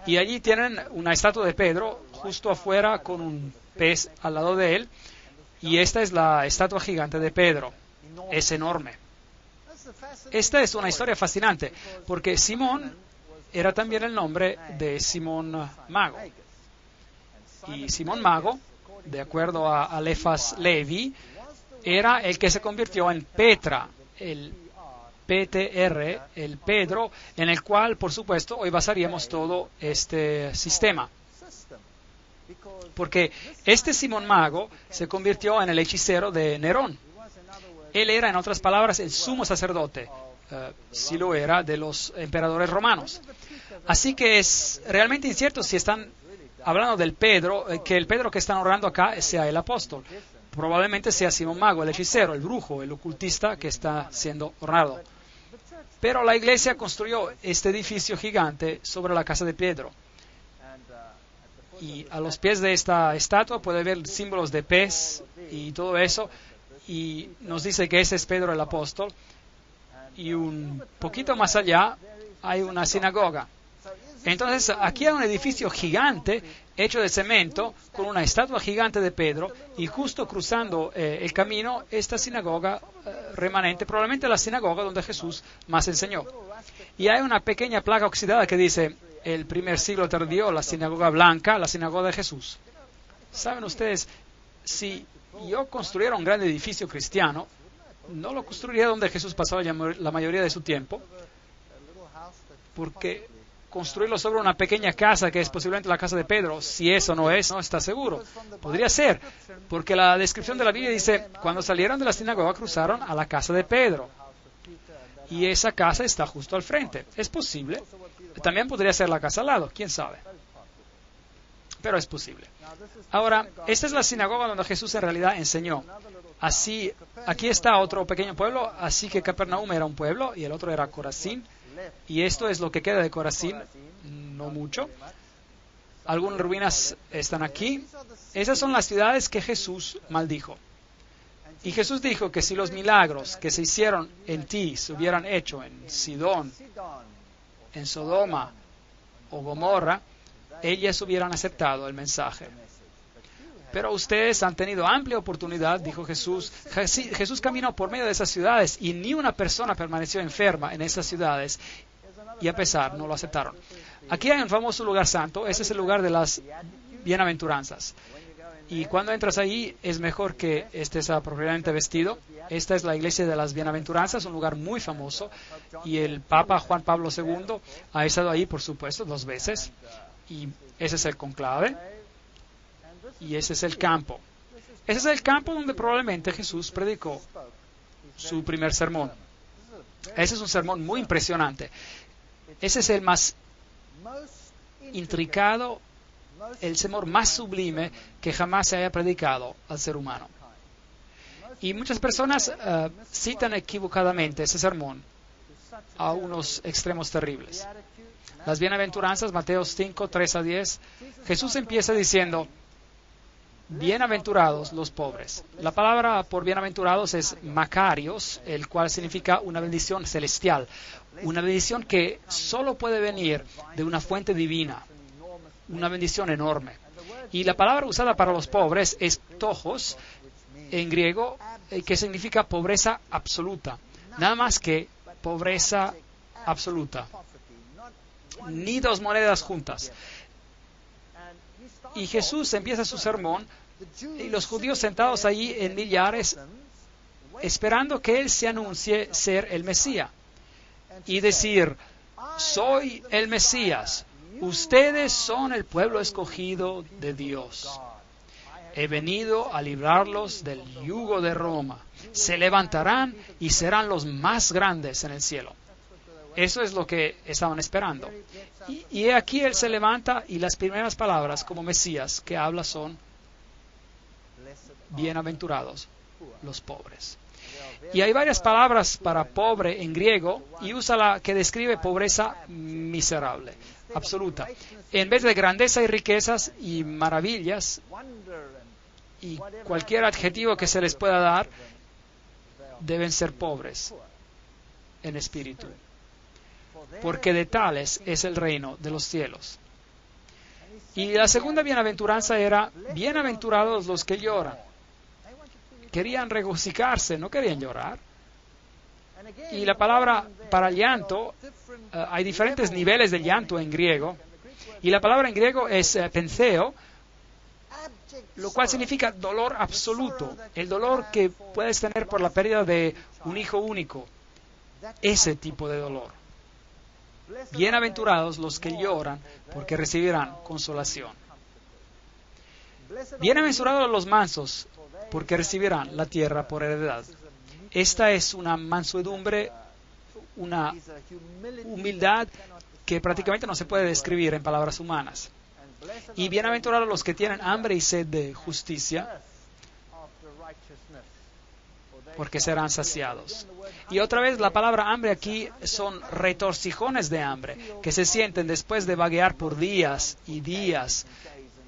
Y allí tienen una estatua de Pedro justo afuera con un pez al lado de él. Y esta es la estatua gigante de Pedro. es enorme. Esta es una historia fascinante, porque Simón era también el nombre de Simón Mago. Y Simón Mago, de acuerdo a Eliphas Levi, era el que se convirtió en Petra, el PTR, el Pedro, en el cual, por supuesto, hoy basaríamos todo este sistema. Porque este Simón Mago se convirtió en el hechicero de Nerón. Él era, en otras palabras, el sumo sacerdote, si lo era, de los emperadores romanos. Así que es realmente incierto si están hablando del Pedro, que el Pedro que están honrando acá sea el apóstol. Probablemente sea Simón Mago, el hechicero, el brujo, el ocultista que está siendo honrado. Pero la iglesia construyó este edificio gigante sobre la casa de Pedro. Y a los pies de esta estatua puede ver símbolos de pez y todo eso. Y nos dice que ese es Pedro el apóstol. Y un poquito más allá hay una sinagoga. Entonces aquí hay un edificio gigante hecho de cemento con una estatua gigante de Pedro, y justo cruzando el camino esta sinagoga remanente, probablemente la sinagoga donde Jesús más enseñó. Y hay una pequeña placa oxidada que dice: el primer siglo tardío, la sinagoga blanca, la sinagoga de Jesús. ¿Saben ustedes? Si yo construyera un gran edificio cristiano, no lo construiría donde Jesús pasaba la mayoría de su tiempo, porque construirlo sobre una pequeña casa que es posiblemente la casa de Pedro, si eso no es, no está seguro. Podría ser, porque la descripción de la Biblia dice: cuando salieron de la sinagoga cruzaron a la casa de Pedro. Y esa casa está justo al frente. Es posible. También podría ser la casa al lado, quién sabe. Pero es posible. Ahora, esta es la sinagoga donde Jesús en realidad enseñó. Así, aquí está otro pequeño pueblo, así que Capernaum era un pueblo y el otro era Corazín. Y esto es lo que queda de Corazín, no mucho. Algunas ruinas están aquí. Esas son las ciudades que Jesús maldijo. Y Jesús dijo que si los milagros que se hicieron en ti se hubieran hecho en Sidón, en Sodoma o Gomorra, ellas hubieran aceptado el mensaje. Pero ustedes han tenido amplia oportunidad, dijo Jesús. Jesús caminó por medio de esas ciudades y ni una persona permaneció enferma en esas ciudades, y a pesar no lo aceptaron. Aquí hay un famoso lugar santo, ese es el lugar de las bienaventuranzas. Y cuando entras ahí es mejor que estés apropiadamente vestido. Esta es la iglesia de las bienaventuranzas, un lugar muy famoso, y el Papa Juan Pablo II ha estado ahí, por supuesto, 2 veces, y ese es el conclave. Y ese es el campo. Ese es el campo donde probablemente Jesús predicó su primer sermón. Ese es un sermón muy impresionante. Ese es el más intricado, el sermón más sublime que jamás se haya predicado al ser humano. Y muchas personas citan equivocadamente ese sermón a unos extremos terribles. Las bienaventuranzas, Mateo 5, 3 a 10, Jesús empieza diciendo: bienaventurados los pobres. La palabra por bienaventurados es makarios, el cual significa una bendición celestial, una bendición que solo puede venir de una fuente divina, una bendición enorme. Y la palabra usada para los pobres es ptojos, en griego, que significa pobreza absoluta. Nada más que pobreza absoluta. Ni 2 monedas juntas. Y Jesús empieza su sermón, y los judíos sentados allí en millares, esperando que Él se anuncie ser el Mesías. Y decir: soy el Mesías, ustedes son el pueblo escogido de Dios. He venido a librarlos del yugo de Roma. Se levantarán y serán los más grandes en el cielo. Eso es lo que estaban esperando. Y aquí Él se levanta, y las primeras palabras como Mesías que habla son: bienaventurados los pobres. Y hay varias palabras para pobre en griego, y usa la que describe pobreza miserable, absoluta. En vez de grandeza y riquezas y maravillas y cualquier adjetivo que se les pueda dar, deben ser pobres en espíritu, porque de tales es el reino de los cielos. Y la segunda bienaventuranza era: bienaventurados los que lloran. querían regocijarse, no querían llorar. Y la palabra para llanto, hay diferentes niveles de llanto en griego, y la palabra en griego es penseo, lo cual significa dolor absoluto, el dolor que puedes tener por la pérdida de un hijo único, ese tipo de dolor. Bienaventurados los que lloran, porque recibirán consolación. Bienaventurados los mansos, porque recibirán la tierra por heredad. Esta es una mansedumbre, una humildad que prácticamente no se puede describir en palabras humanas. Y bienaventurados los que tienen hambre y sed de justicia, porque serán saciados. Y otra vez la palabra hambre aquí son retorcijones de hambre, que se sienten después de vaguear por días y días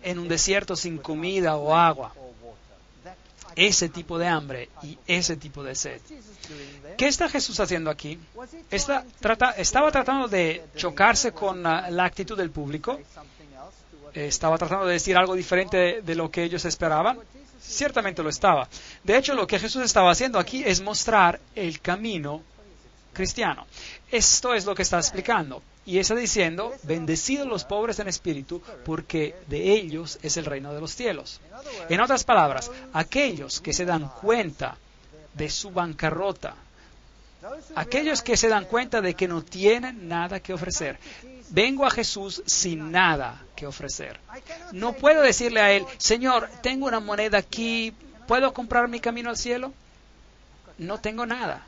en un desierto sin comida o agua. Ese tipo de hambre y ese tipo de sed. ¿Qué está Jesús haciendo aquí? ¿Estaba tratando de chocarse con la actitud del público? ¿Estaba tratando de decir algo diferente de lo que ellos esperaban? Ciertamente lo estaba. De hecho, lo que Jesús estaba haciendo aquí es mostrar el camino cristiano. Esto es lo que está explicando. Y está diciendo, bendecidos los pobres en espíritu, porque de ellos es el reino de los cielos. En otras palabras, aquellos que se dan cuenta de su bancarrota, aquellos que se dan cuenta de que no tienen nada que ofrecer. Vengo a Jesús sin nada que ofrecer. No puedo decirle a Él, Señor, tengo una moneda aquí, ¿puedo comprar mi camino al cielo? No tengo nada.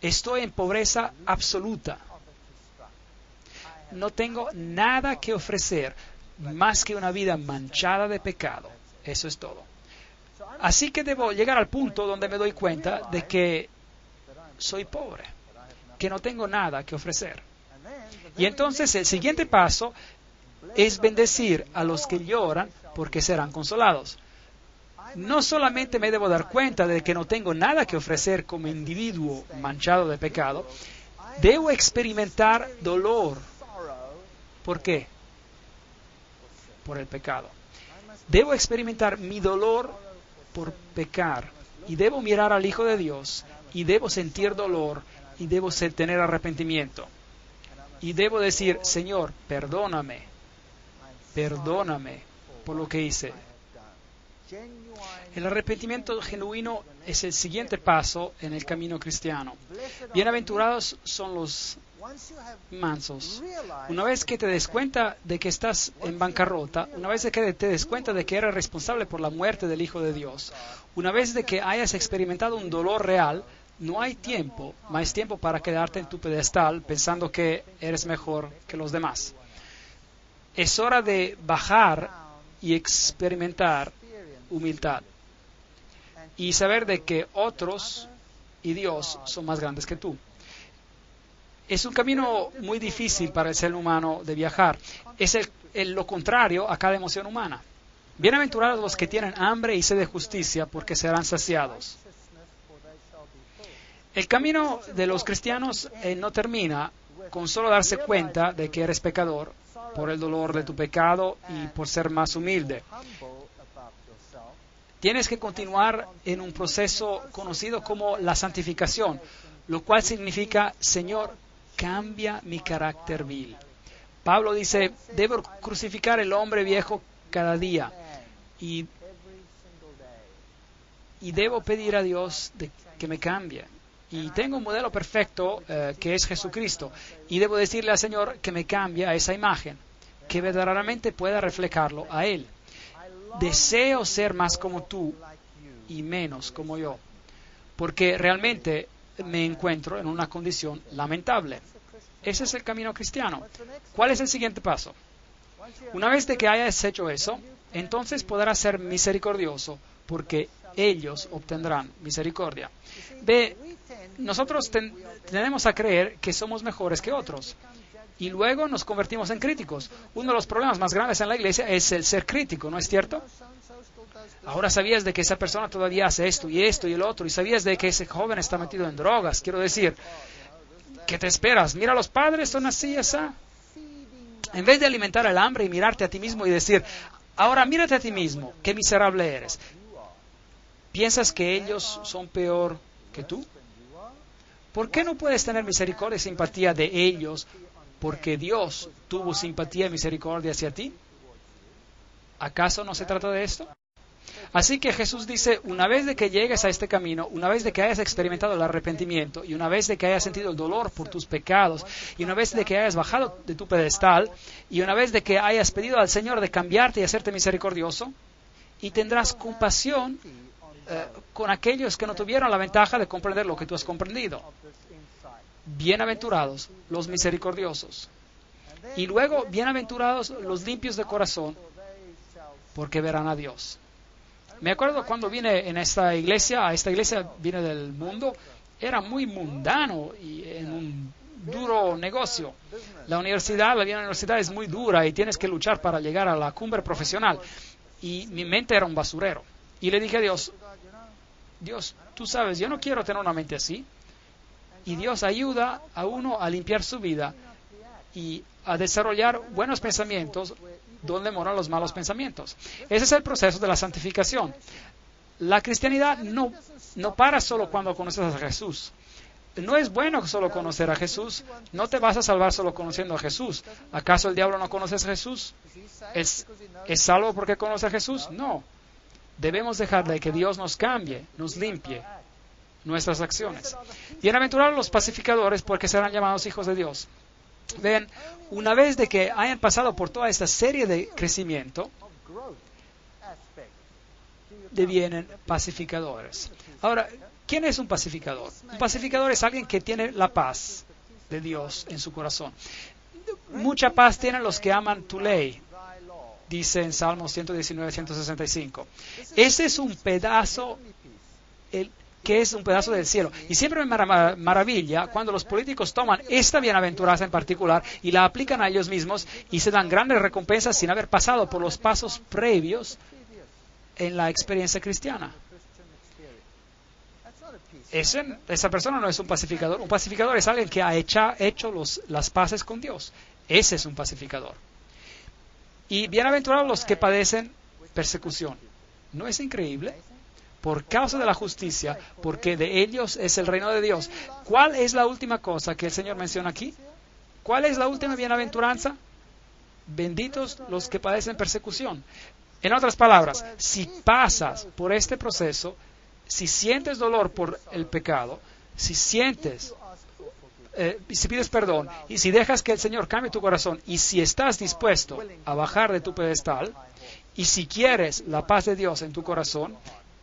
Estoy en pobreza absoluta. No tengo nada que ofrecer más que una vida manchada de pecado. Eso es todo. Así que debo llegar al punto donde me doy cuenta de que soy pobre, que no tengo nada que ofrecer. Y entonces el siguiente paso es bendecir a los que lloran porque serán consolados. No solamente me debo dar cuenta de que no tengo nada que ofrecer como individuo manchado de pecado, debo experimentar dolor. ¿Por qué? Por el pecado. Debo experimentar mi dolor por pecar y debo mirar al Hijo de Dios y debo sentir dolor y debo tener arrepentimiento. Y debo decir, Señor, perdóname por lo que hice. El arrepentimiento genuino es el siguiente paso en el camino cristiano. Bienaventurados son los mansos. Una vez que te des cuenta de que estás en bancarrota, una vez que te des cuenta de que eres responsable por la muerte del Hijo de Dios, una vez de que hayas experimentado un dolor real, no hay más tiempo para quedarte en tu pedestal pensando que eres mejor que los demás. Es hora de bajar y experimentar humildad y saber de que otros y Dios son más grandes que tú. Es un camino muy difícil para el ser humano de viajar. Es lo contrario a cada emoción humana. Bienaventurados los que tienen hambre y sed de justicia, porque serán saciados. El camino de los cristianos no termina con solo darse cuenta de que eres pecador por el dolor de tu pecado y por ser más humilde. Tienes que continuar en un proceso conocido como la santificación, lo cual significa, Señor, cambia mi carácter vil. Pablo dice, debo crucificar el hombre viejo cada día y debo pedir a Dios que me cambie. Y tengo un modelo perfecto que es Jesucristo. Y debo decirle al Señor que me cambie a esa imagen, que verdaderamente pueda reflejarlo a Él. Deseo ser más como tú y menos como yo, porque realmente me encuentro en una condición lamentable. Ese es el camino cristiano. ¿Cuál es el siguiente paso? Una vez de que hayas hecho eso, entonces podrás ser misericordioso, porque ellos obtendrán misericordia. Nosotros tendemos a creer que somos mejores que otros y luego nos convertimos en críticos. Uno de los problemas más grandes en la iglesia es el ser crítico, ¿no es cierto? Ahora sabías de que esa persona todavía hace esto y el otro, y sabías de que ese joven está metido en drogas. Quiero decir, ¿qué te esperas? Mira, los padres son así, esa. En vez de alimentar el hambre y mirarte a ti mismo y decir, ahora mírate a ti mismo, qué miserable eres. ¿Piensas que ellos son peor que tú? ¿Por qué no puedes tener misericordia y simpatía de ellos porque Dios tuvo simpatía y misericordia hacia ti? ¿Acaso no se trata de esto? Así que Jesús dice, una vez de que llegues a este camino, una vez de que hayas experimentado el arrepentimiento, y una vez de que hayas sentido el dolor por tus pecados, y una vez de que hayas bajado de tu pedestal, y una vez de que hayas pedido al Señor de cambiarte y hacerte misericordioso, y tendrás compasión con aquellos que no tuvieron la ventaja de comprender lo que tú has comprendido. Bienaventurados los misericordiosos. Y luego, bienaventurados los limpios de corazón, porque verán a Dios. Me acuerdo cuando vine a esta iglesia vine del mundo, era muy mundano y en un duro negocio. La vida en la universidad es muy dura y tienes que luchar para llegar a la cumbre profesional. Y mi mente era un basurero. Y le dije a Dios, tú sabes, yo no quiero tener una mente así. Y Dios ayuda a uno a limpiar su vida y a desarrollar buenos pensamientos donde moran los malos pensamientos. Ese es el proceso de la santificación. La cristianidad no para solo cuando conoces a Jesús. No es bueno solo conocer a Jesús. No te vas a salvar solo conociendo a Jesús. ¿Acaso el diablo no conoce a Jesús? ¿Es salvo porque conoce a Jesús? No. Debemos dejarle que Dios nos cambie, nos limpie nuestras acciones. Bienaventurados los pacificadores, porque serán llamados hijos de Dios. Ven, una vez de que hayan pasado por toda esta serie de crecimiento, devienen pacificadores. Ahora, ¿quién es un pacificador? Un pacificador es alguien que tiene la paz de Dios en su corazón. Mucha paz tienen los que aman tu ley, dice en Salmos 119, 165. Ese es un pedazo, que es un pedazo del cielo. Y siempre me maravilla cuando los políticos toman esta bienaventuranza en particular y la aplican a ellos mismos y se dan grandes recompensas sin haber pasado por los pasos previos en la experiencia cristiana. Esa persona no es un pacificador. Un pacificador es alguien que ha hecho las paces con Dios. Ese es un pacificador. Y bienaventurados los que padecen persecución. ¿No es increíble? Por causa de la justicia, porque de ellos es el reino de Dios. ¿Cuál es la última cosa que el Señor menciona aquí? ¿Cuál es la última bienaventuranza? Benditos los que padecen persecución. En otras palabras, si pasas por este proceso, si sientes dolor por el pecado, si pides perdón y si dejas que el Señor cambie tu corazón y si estás dispuesto a bajar de tu pedestal y si quieres la paz de Dios en tu corazón,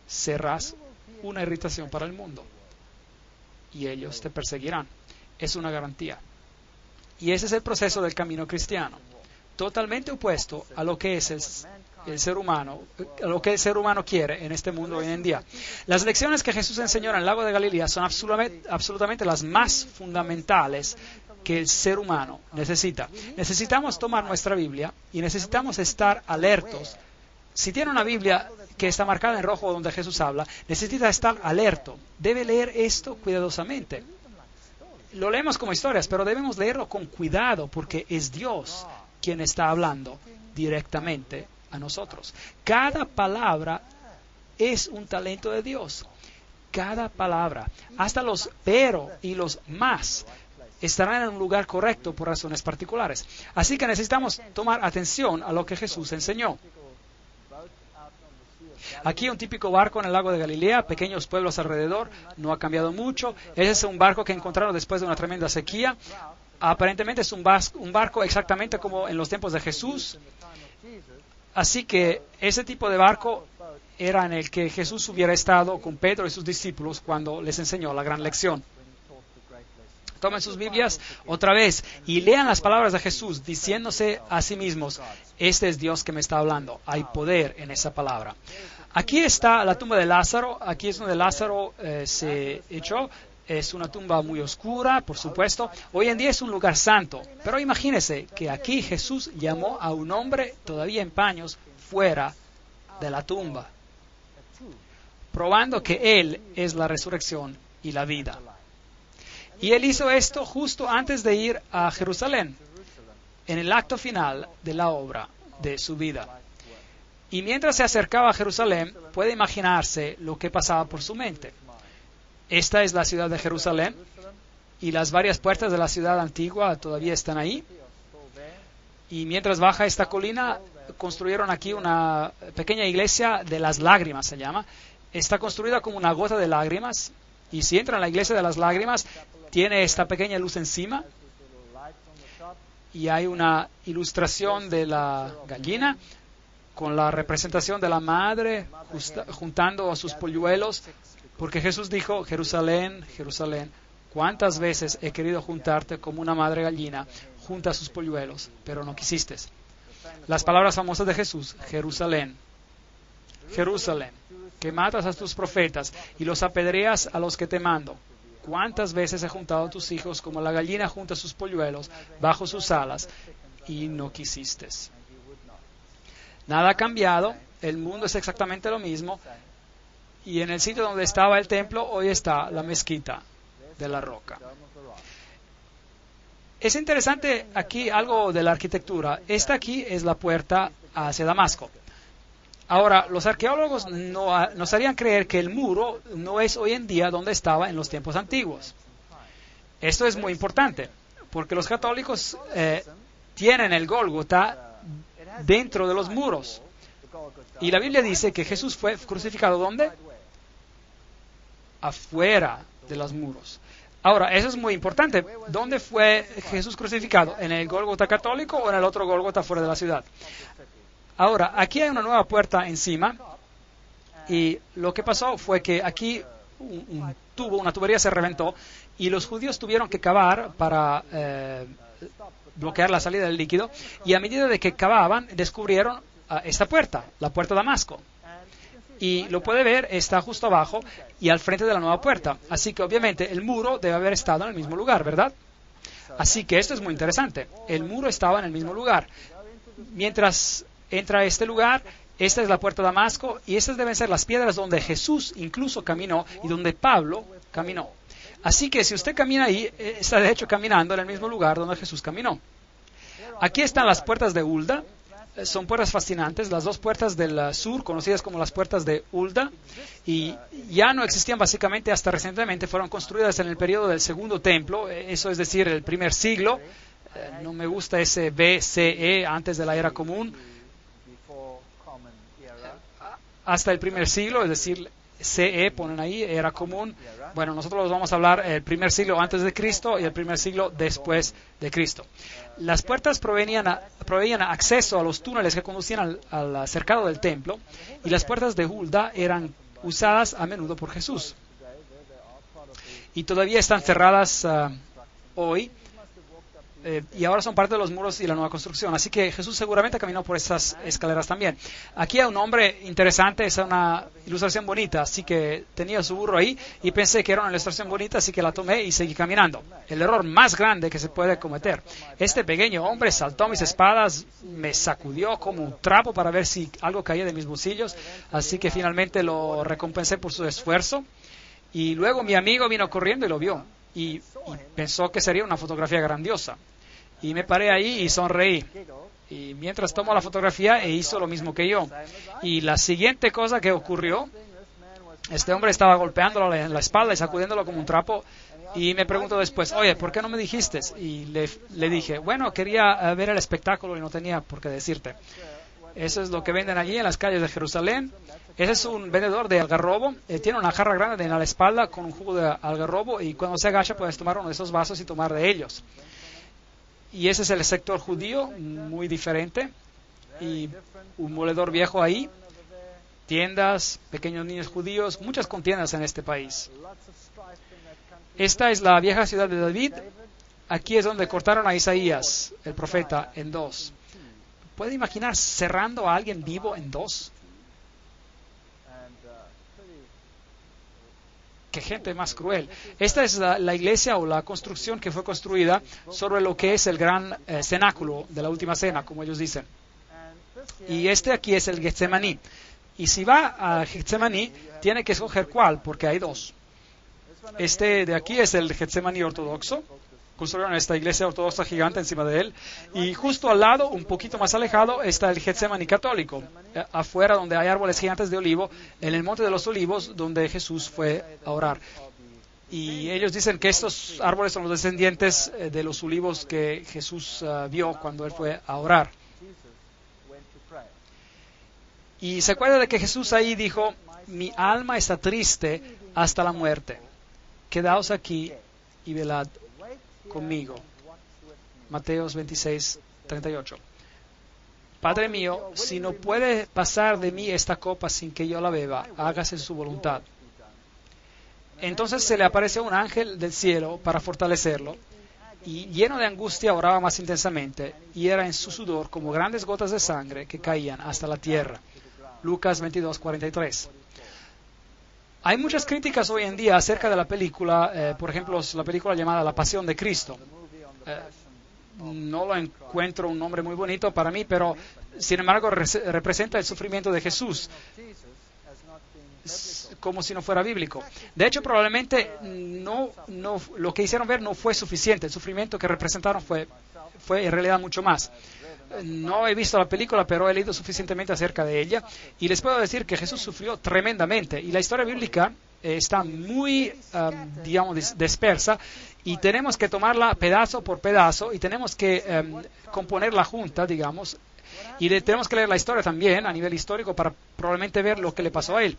serás una irritación para el mundo y ellos te perseguirán. Es una garantía. Y ese es el proceso del camino cristiano, totalmente opuesto a lo que es el ser humano, a lo que el ser humano quiere en este mundo hoy en día. Las lecciones que Jesús enseñó en el lago de Galilea son absolutamente las más fundamentales que el ser humano necesita. Necesitamos tomar nuestra Biblia y necesitamos estar alertos. Si tiene una Biblia que está marcada en rojo donde Jesús habla, necesita estar alerto. Debe leer esto cuidadosamente. Lo leemos como historias, pero debemos leerlo con cuidado porque es Dios quien está hablando directamente a nosotros. Cada palabra es un talento de Dios. Cada palabra, hasta los pero y los más, estarán en un lugar correcto por razones particulares. Así que necesitamos tomar atención a lo que Jesús enseñó. Aquí un típico barco en el lago de Galilea, pequeños pueblos alrededor, no ha cambiado mucho. Ese es un barco que encontraron después de una tremenda sequía. Aparentemente es un barco exactamente como en los tiempos de Jesús. Así que ese tipo de barco era en el que Jesús hubiera estado con Pedro y sus discípulos cuando les enseñó la gran lección. Tomen sus Biblias otra vez y lean las palabras de Jesús diciéndose a sí mismos, este es Dios que me está hablando. Hay poder en esa palabra. Aquí está la tumba de Lázaro. Aquí es donde Lázaro se echó. Es una tumba muy oscura, por supuesto. Hoy en día es un lugar santo. Pero imagínense que aquí Jesús llamó a un hombre todavía en paños fuera de la tumba, probando que Él es la resurrección y la vida. Y Él hizo esto justo antes de ir a Jerusalén, en el acto final de la obra de su vida. Y mientras se acercaba a Jerusalén, puede imaginarse lo que pasaba por su mente. Esta es la ciudad de Jerusalén y las varias puertas de la ciudad antigua todavía están ahí. Y mientras baja esta colina, construyeron aquí una pequeña iglesia de las lágrimas, se llama. Está construida como una gota de lágrimas. Y si entra en la iglesia de las lágrimas, tiene esta pequeña luz encima. Y hay una ilustración de la gallina con la representación de la madre juntando a sus polluelos. Porque Jesús dijo, Jerusalén, Jerusalén, ¿cuántas veces he querido juntarte como una madre gallina junta a sus polluelos, pero no quisiste? Las palabras famosas de Jesús, Jerusalén, Jerusalén, que matas a tus profetas y los apedreas a los que te mando. ¿Cuántas veces he juntado a tus hijos como la gallina junta a sus polluelos bajo sus alas y no quisiste? Nada ha cambiado, el mundo es exactamente lo mismo. Y en el sitio donde estaba el templo, hoy está la mezquita de la roca. Es interesante aquí algo de la arquitectura. Esta aquí es la puerta hacia Damasco. Ahora, los arqueólogos nos harían creer que el muro no es hoy en día donde estaba en los tiempos antiguos. Esto es muy importante, porque los católicos tienen el Gólgota dentro de los muros. Y la Biblia dice que Jesús fue crucificado ¿dónde? Afuera de los muros. Ahora, eso es muy importante. ¿Dónde fue Jesús crucificado? ¿En el Gólgota católico o en el otro Gólgota fuera de la ciudad? Ahora, aquí hay una nueva puerta encima y lo que pasó fue que aquí una tubería se reventó y los judíos tuvieron que cavar para bloquear la salida del líquido, y a medida de que cavaban descubrieron esta puerta, la puerta de Damasco. Y lo puede ver, está justo abajo y al frente de la nueva puerta. Así que obviamente el muro debe haber estado en el mismo lugar, ¿verdad? Así que esto es muy interesante. El muro estaba en el mismo lugar. Mientras entra a este lugar, esta es la puerta de Damasco y estas deben ser las piedras donde Jesús incluso caminó y donde Pablo caminó. Así que si usted camina ahí, está de hecho caminando en el mismo lugar donde Jesús caminó. Aquí están las puertas de Hulda. Son puertas fascinantes, las dos puertas del sur, conocidas como las puertas de Hulda, y ya no existían básicamente hasta recientemente, fueron construidas en el periodo del segundo templo, eso es decir, el primer siglo. No me gusta ese BCE, antes de la era común, hasta el primer siglo, es decir, CE ponen ahí, era común. Bueno, nosotros vamos a hablar el primer siglo antes de Cristo y el primer siglo después de Cristo. Las puertas proveían acceso a los túneles que conducían al cercado del templo, y las puertas de Hulda eran usadas a menudo por Jesús. Y todavía están cerradas hoy, y ahora son parte de los muros y la nueva construcción. Así que Jesús seguramente caminó por estas escaleras también. Aquí hay un hombre interesante, es una ilustración bonita, así que tenía su burro ahí y pensé que era una ilustración bonita, así que la tomé y seguí caminando. El error más grande que se puede cometer. Este pequeño hombre saltó a mis espadas, me sacudió como un trapo para ver si algo caía de mis bolsillos, así que finalmente lo recompensé por su esfuerzo. Y luego mi amigo vino corriendo y lo vio y pensó que sería una fotografía grandiosa. Y me paré ahí y sonreí. Y mientras tomó la fotografía, hizo lo mismo que yo. Y la siguiente cosa que ocurrió, este hombre estaba golpeándolo en la espalda y sacudiéndolo como un trapo. Y me preguntó después, oye, ¿por qué no me dijiste? Y le dije, bueno, quería ver el espectáculo y no tenía por qué decirte. Eso es lo que venden allí en las calles de Jerusalén. Ese es un vendedor de algarrobo. Tiene una jarra grande en la espalda con un jugo de algarrobo y cuando se agacha puedes tomar uno de esos vasos y tomar de ellos. Y ese es el sector judío, muy diferente. Y un moledor viejo ahí, tiendas, pequeños niños judíos, muchas contiendas en este país. Esta es la vieja ciudad de David. Aquí es donde cortaron a Isaías, el profeta, en dos. ¿Puede imaginar cerrando a alguien vivo en dos? ¡Qué gente más cruel! Esta es la iglesia o la construcción que fue construida sobre lo que es el gran cenáculo de la última cena, como ellos dicen. Y este aquí es el Getsemaní. Y si va a Getsemaní, tiene que escoger cuál, porque hay dos. Este de aquí es el Getsemaní ortodoxo, construyeron esta iglesia ortodoxa gigante encima de él, y justo al lado, un poquito más alejado, está el Getsemaní católico, afuera donde hay árboles gigantes de olivo, en el Monte de los Olivos, donde Jesús fue a orar. Y ellos dicen que estos árboles son los descendientes de los olivos que Jesús vio cuando él fue a orar. Y se acuerda de que Jesús ahí dijo: mi alma está triste hasta la muerte. Quedaos aquí y velad conmigo. Mateos 26:38. Padre mío, si no puede pasar de mí esta copa sin que yo la beba, hágase su voluntad. Entonces se le apareció un ángel del cielo para fortalecerlo, y lleno de angustia oraba más intensamente, y era en su sudor como grandes gotas de sangre que caían hasta la tierra. Lucas 22:43. Hay muchas críticas hoy en día acerca de la película, por ejemplo, la película llamada La Pasión de Cristo. No lo encuentro un nombre muy bonito para mí, pero sin embargo representa el sufrimiento de Jesús, como si no fuera bíblico. De hecho, probablemente lo que hicieron ver no fue suficiente. El sufrimiento que representaron fue en realidad mucho más. No he visto la película, pero he leído suficientemente acerca de ella, y les puedo decir que Jesús sufrió tremendamente, y la historia bíblica está muy, dispersa, y tenemos que tomarla pedazo por pedazo, y tenemos que componerla junta, digamos, y tenemos que leer la historia también a nivel histórico para probablemente ver lo que le pasó a él.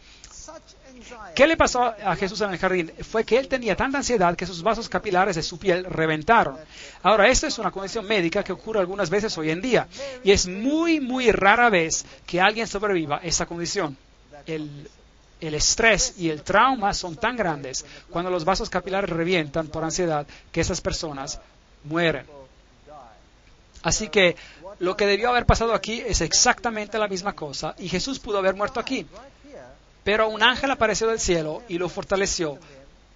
¿Qué le pasó a Jesús en el jardín? Fue que él tenía tanta ansiedad que sus vasos capilares de su piel reventaron. Ahora, esto es una condición médica que ocurre algunas veces hoy en día, y es muy, muy rara vez que alguien sobreviva a esa condición. El estrés y el trauma son tan grandes cuando los vasos capilares revientan por ansiedad que esas personas mueren. Así que lo que debió haber pasado aquí es exactamente la misma cosa, y Jesús pudo haber muerto aquí. Pero un ángel apareció del cielo y lo fortaleció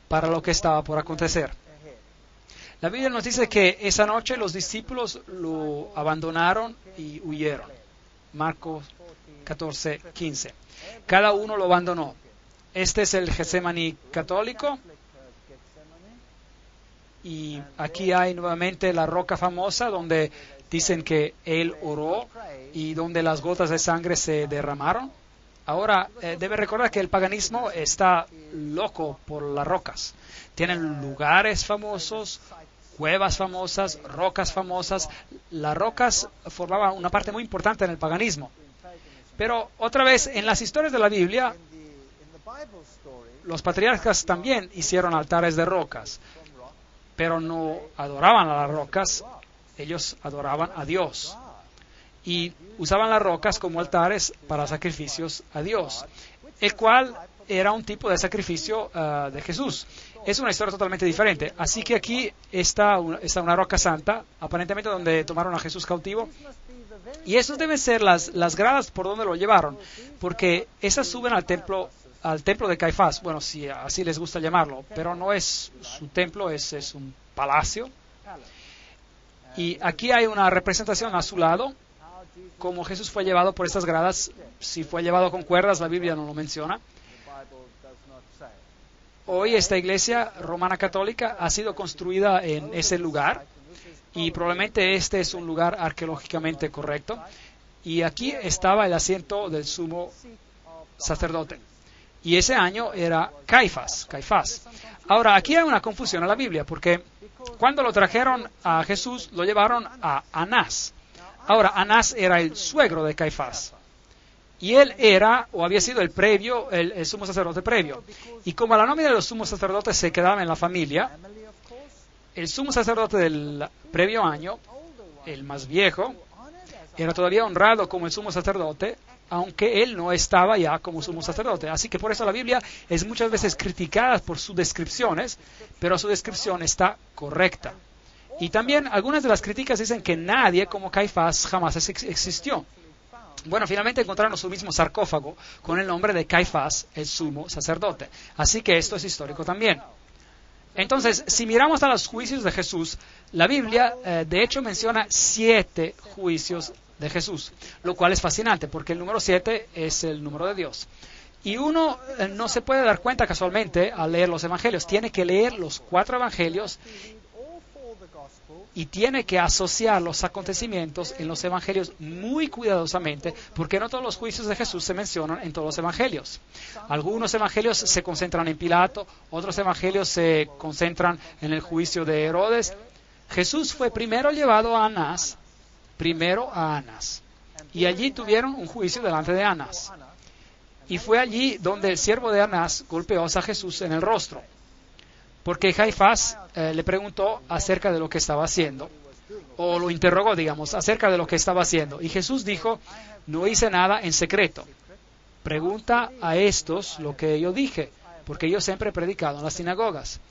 para lo que estaba por acontecer. La Biblia nos dice que esa noche los discípulos lo abandonaron y huyeron. Marcos 14:15. Cada uno lo abandonó. Este es el Getsemaní católico. Y aquí hay nuevamente la roca famosa donde dicen que él oró y donde las gotas de sangre se derramaron. Ahora, debe recordar que el paganismo está loco por las rocas. Tienen lugares famosos, cuevas famosas, rocas famosas. Las rocas formaban una parte muy importante en el paganismo. Pero otra vez, en las historias de la Biblia, los patriarcas también hicieron altares de rocas, pero no adoraban a las rocas, ellos adoraban a Dios. Y usaban las rocas como altares para sacrificios a Dios, el cual era un tipo de sacrificio de Jesús. Es una historia totalmente diferente. Así que aquí está una roca santa, aparentemente donde tomaron a Jesús cautivo. Y esas deben ser las gradas por donde lo llevaron, porque esas suben al templo de Caifás. Bueno, si así les gusta llamarlo, pero no es su templo, es un palacio. Y aquí hay una representación a su lado, como Jesús fue llevado por estas gradas. Si fue llevado con cuerdas, la Biblia no lo menciona. Hoy esta iglesia romana católica ha sido construida en ese lugar, y probablemente este es un lugar arqueológicamente correcto. Y aquí estaba el asiento del sumo sacerdote. Y ese año era Caifás. Ahora, aquí hay una confusión en la Biblia, porque cuando lo trajeron a Jesús, lo llevaron a Anás. Ahora, Anás era el suegro de Caifás, y él era, o había sido el sumo sacerdote previo. Y como la nómina de los sumos sacerdotes se quedaba en la familia, el sumo sacerdote del previo año, el más viejo, era todavía honrado como el sumo sacerdote, aunque él no estaba ya como sumo sacerdote. Así que por eso la Biblia es muchas veces criticada por sus descripciones, pero su descripción está correcta. Y también algunas de las críticas dicen que nadie como Caifás jamás existió. Bueno, finalmente encontraron su mismo sarcófago con el nombre de Caifás, el sumo sacerdote. Así que esto es histórico también. Entonces, si miramos a los juicios de Jesús, la Biblia de hecho menciona 7 juicios de Jesús, lo cual es fascinante porque el número 7 es el número de Dios. Y uno no se puede dar cuenta casualmente al leer los evangelios. Tiene que leer los 4 evangelios y tiene que asociar los acontecimientos en los evangelios muy cuidadosamente, porque no todos los juicios de Jesús se mencionan en todos los evangelios. Algunos evangelios se concentran en Pilato, otros evangelios se concentran en el juicio de Herodes. Jesús fue primero llevado a Anás, y allí tuvieron un juicio delante de Anás. Y fue allí donde el siervo de Anás golpeó a Jesús en el rostro, porque Caifás le preguntó acerca de lo que estaba haciendo, o lo interrogó, digamos, acerca de lo que estaba haciendo. Y Jesús dijo, no hice nada en secreto. Pregunta a estos lo que yo dije, porque yo siempre he predicado en las sinagogas.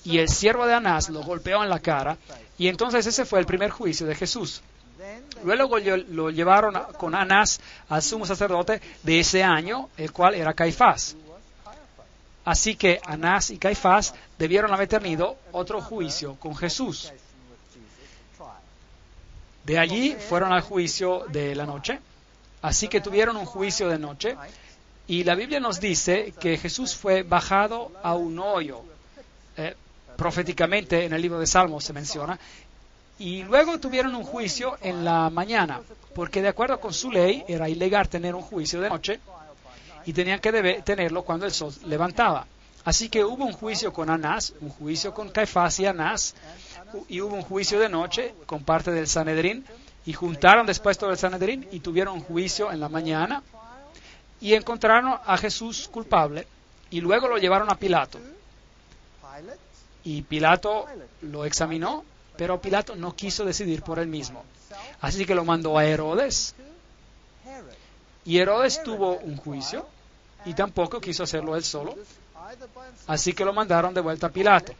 Y el siervo de Anás lo golpeó en la cara, y entonces ese fue el primer juicio de Jesús. Luego lo llevaron con Anás al sumo sacerdote de ese año, el cual era Caifás. Así que Anás y Caifás debieron haber tenido otro juicio con Jesús. De allí fueron al juicio de la noche. Así que tuvieron un juicio de noche. Y la Biblia nos dice que Jesús fue bajado a un hoyo. Proféticamente en el libro de Salmos se menciona. Y luego tuvieron un juicio en la mañana, porque de acuerdo con su ley era ilegal tener un juicio de noche y tenían que tenerlo cuando el sol levantaba. Así que hubo un juicio con Anás, un juicio con Caifás y Anás, y hubo un juicio de noche con parte del Sanedrín, y juntaron después todo el Sanedrín y tuvieron un juicio en la mañana, y encontraron a Jesús culpable, y luego lo llevaron a Pilato. Y Pilato lo examinó, pero Pilato no quiso decidir por él mismo. Así que lo mandó a Herodes. Y Herodes tuvo un juicio y tampoco quiso hacerlo él solo. Así que lo mandaron de vuelta a Pilato.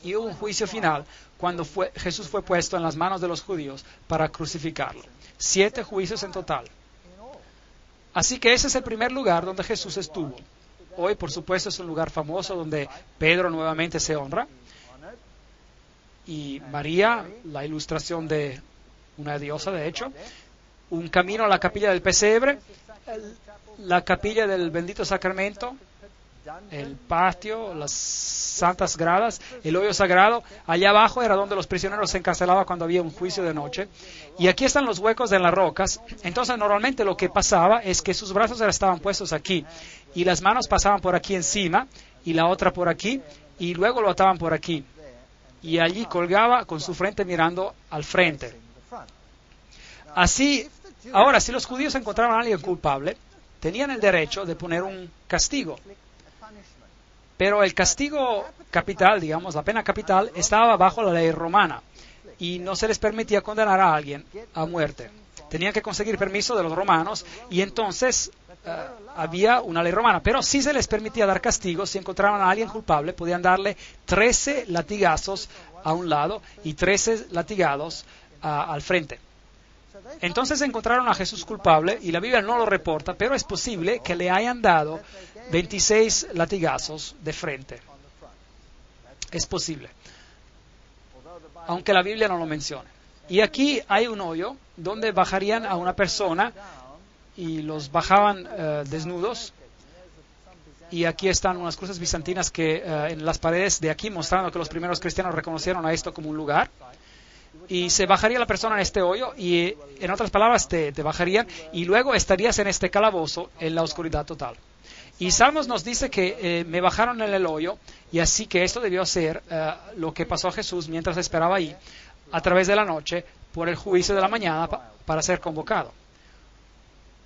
Y hubo un juicio final cuando Jesús fue puesto en las manos de los judíos para crucificarlo. 7 juicios en total. Así que ese es el primer lugar donde Jesús estuvo. Hoy, por supuesto, es un lugar famoso donde Pedro nuevamente se honra. Y María, la ilustración de una diosa, de hecho, un camino a la capilla del pesebre, la capilla del bendito sacramento, el patio, las santas gradas, el hoyo sagrado. Allá abajo era donde los prisioneros se encarcelaban cuando había un juicio de noche. Y aquí están los huecos de las rocas. Entonces normalmente lo que pasaba es que sus brazos estaban puestos aquí y las manos pasaban por aquí encima y la otra por aquí y luego lo ataban por aquí. Y allí colgaba con su frente mirando al frente. Así, ahora, si los judíos encontraban a alguien culpable, tenían el derecho de poner un castigo. Pero el castigo capital, digamos, la pena capital, estaba bajo la ley romana y no se les permitía condenar a alguien a muerte. Tenían que conseguir permiso de los romanos y entonces había una ley romana, pero sí se les permitía dar castigos. Si encontraban a alguien culpable, podían darle 13 latigazos a un lado y 13 latigados al frente. Entonces encontraron a Jesús culpable y la Biblia no lo reporta, pero es posible que le hayan dado 26 latigazos de frente. Es posible, aunque la Biblia no lo mencione. Y aquí hay un hoyo donde bajarían a una persona y los bajaban desnudos. Y aquí están unas cruces bizantinas que en las paredes de aquí, mostrando que los primeros cristianos reconocieron a esto como un lugar. Y se bajaría la persona en este hoyo y, en otras palabras, te bajarían y luego estarías en este calabozo en la oscuridad total. Y Salmos nos dice que me bajaron en el hoyo y así que esto debió ser lo que pasó a Jesús mientras esperaba ahí a través de la noche por el juicio de la mañana para ser convocado.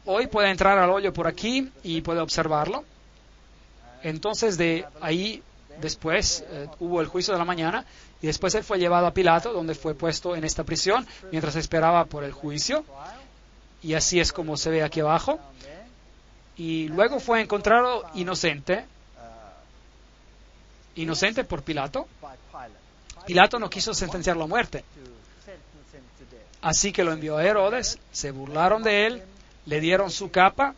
Hoy puede entrar al hoyo por aquí y puede observarlo. Entonces de ahí después hubo el juicio de la mañana y después él fue llevado a Pilato, donde fue puesto en esta prisión mientras esperaba por el juicio. Y así es como se ve aquí abajo. Y luego fue encontrado inocente por Pilato. Pilato no quiso sentenciarlo a muerte. Así que lo envió a Herodes, se burlaron de él, le dieron su capa.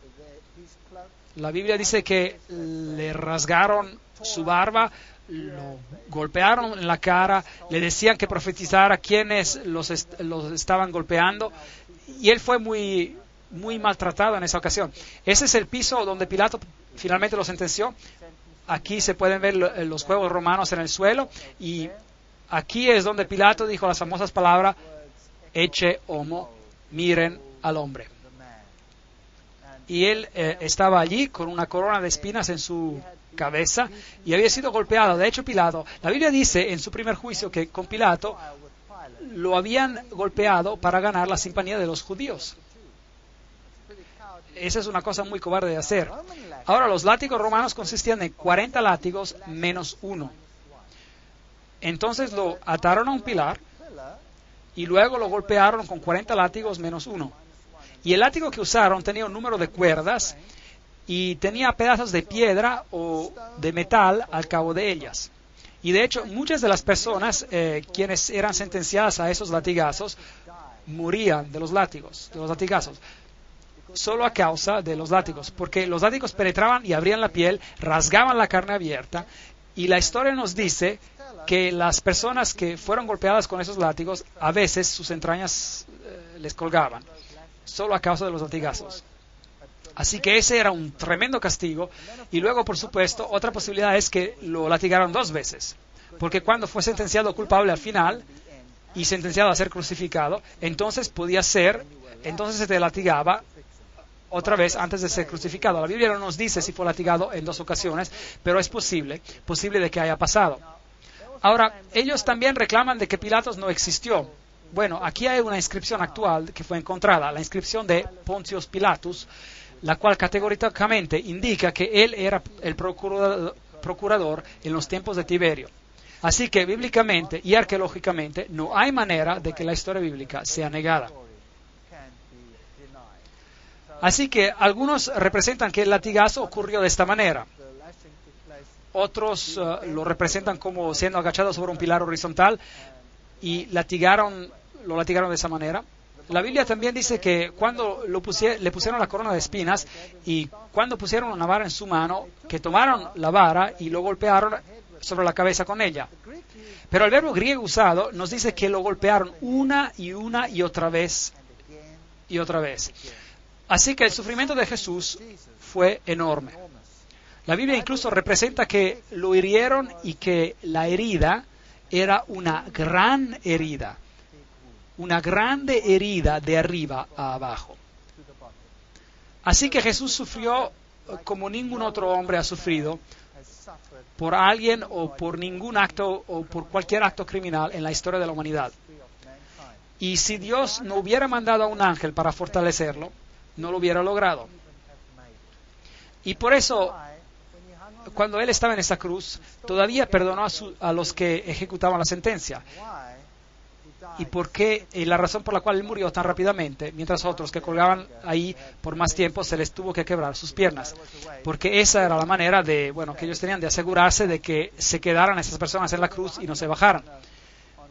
La Biblia dice que le rasgaron su barba, lo golpearon en la cara, le decían que profetizara a quienes los estaban golpeando, y él fue muy maltratado en esa ocasión. Ese es el piso donde Pilato finalmente lo sentenció. Aquí se pueden ver los juegos romanos en el suelo, y aquí es donde Pilato dijo las famosas palabras, ecce homo, miren al hombre. Y él estaba allí con una corona de espinas en su cabeza y había sido golpeado. De hecho, Pilato, la Biblia dice en su primer juicio que con Pilato lo habían golpeado para ganar la simpatía de los judíos. Esa es una cosa muy cobarde de hacer. Ahora, los látigos romanos consistían en 40 látigos menos uno. Entonces lo ataron a un pilar y luego lo golpearon con 40 látigos menos uno. Y el látigo que usaron tenía un número de cuerdas y tenía pedazos de piedra o de metal al cabo de ellas. Y de hecho, muchas de las personas quienes eran sentenciadas a esos latigazos morían de los latigazos, solo a causa de los látigos, porque los látigos penetraban y abrían la piel, rasgaban la carne abierta, y la historia nos dice que las personas que fueron golpeadas con esos látigos, a veces sus entrañas les colgaban, solo a causa de los latigazos. Así que ese era un tremendo castigo. Y luego, por supuesto, otra posibilidad es que lo latigaron 2 veces. Porque cuando fue sentenciado culpable al final y sentenciado a ser crucificado, entonces se te latigaba otra vez antes de ser crucificado. La Biblia no nos dice si fue latigado en 2 ocasiones, pero es posible de que haya pasado. Ahora, ellos también reclaman de que Pilatos no existió. Bueno, aquí hay una inscripción actual que fue encontrada, la inscripción de Pontius Pilatus, la cual categóricamente indica que él era el procurador en los tiempos de Tiberio. Así que bíblicamente y arqueológicamente no hay manera de que la historia bíblica sea negada. Así que algunos representan que el latigazo ocurrió de esta manera. Otros lo representan como siendo agachado sobre un pilar horizontal y lo latigaron de esa manera. La Biblia también dice que cuando le pusieron la corona de espinas y cuando pusieron una vara en su mano, que tomaron la vara y lo golpearon sobre la cabeza con ella. Pero el verbo griego usado nos dice que lo golpearon una y otra vez y otra vez. Así que el sufrimiento de Jesús fue enorme. La Biblia incluso representa que lo hirieron y que la herida era una gran herida. Una grande herida de arriba a abajo. Así que Jesús sufrió como ningún otro hombre ha sufrido por alguien o por ningún acto o por cualquier acto criminal en la historia de la humanidad. Y si Dios no hubiera mandado a un ángel para fortalecerlo, no lo hubiera logrado. Y por eso, cuando Él estaba en esa cruz, todavía perdonó a los que ejecutaban la sentencia. Y la razón por la cual Él murió tan rápidamente, mientras otros que colgaban ahí por más tiempo se les tuvo que quebrar sus piernas. Porque esa era la manera que ellos tenían de asegurarse de que se quedaran esas personas en la cruz y no se bajaran.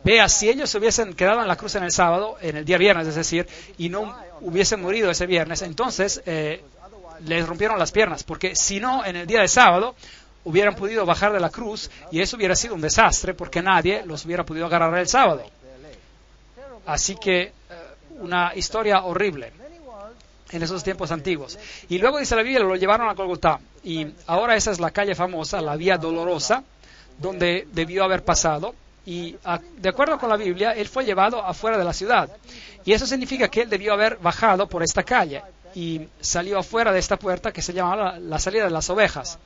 Vea, si ellos se hubiesen quedado en la cruz en el sábado, en el día viernes, es decir, y no hubiesen morido ese viernes, entonces les rompieron las piernas, porque si no, en el día de sábado hubieran podido bajar de la cruz y eso hubiera sido un desastre porque nadie los hubiera podido agarrar el sábado. Así que una historia horrible en esos tiempos antiguos. Y luego dice la Biblia, lo llevaron a Golgotá. Y ahora esa es la calle famosa, la Vía Dolorosa, donde debió haber pasado. Y de acuerdo con la Biblia, él fue llevado afuera de la ciudad. Y eso significa que él debió haber bajado por esta calle y salió afuera de esta puerta que se llamaba la salida de las ovejas.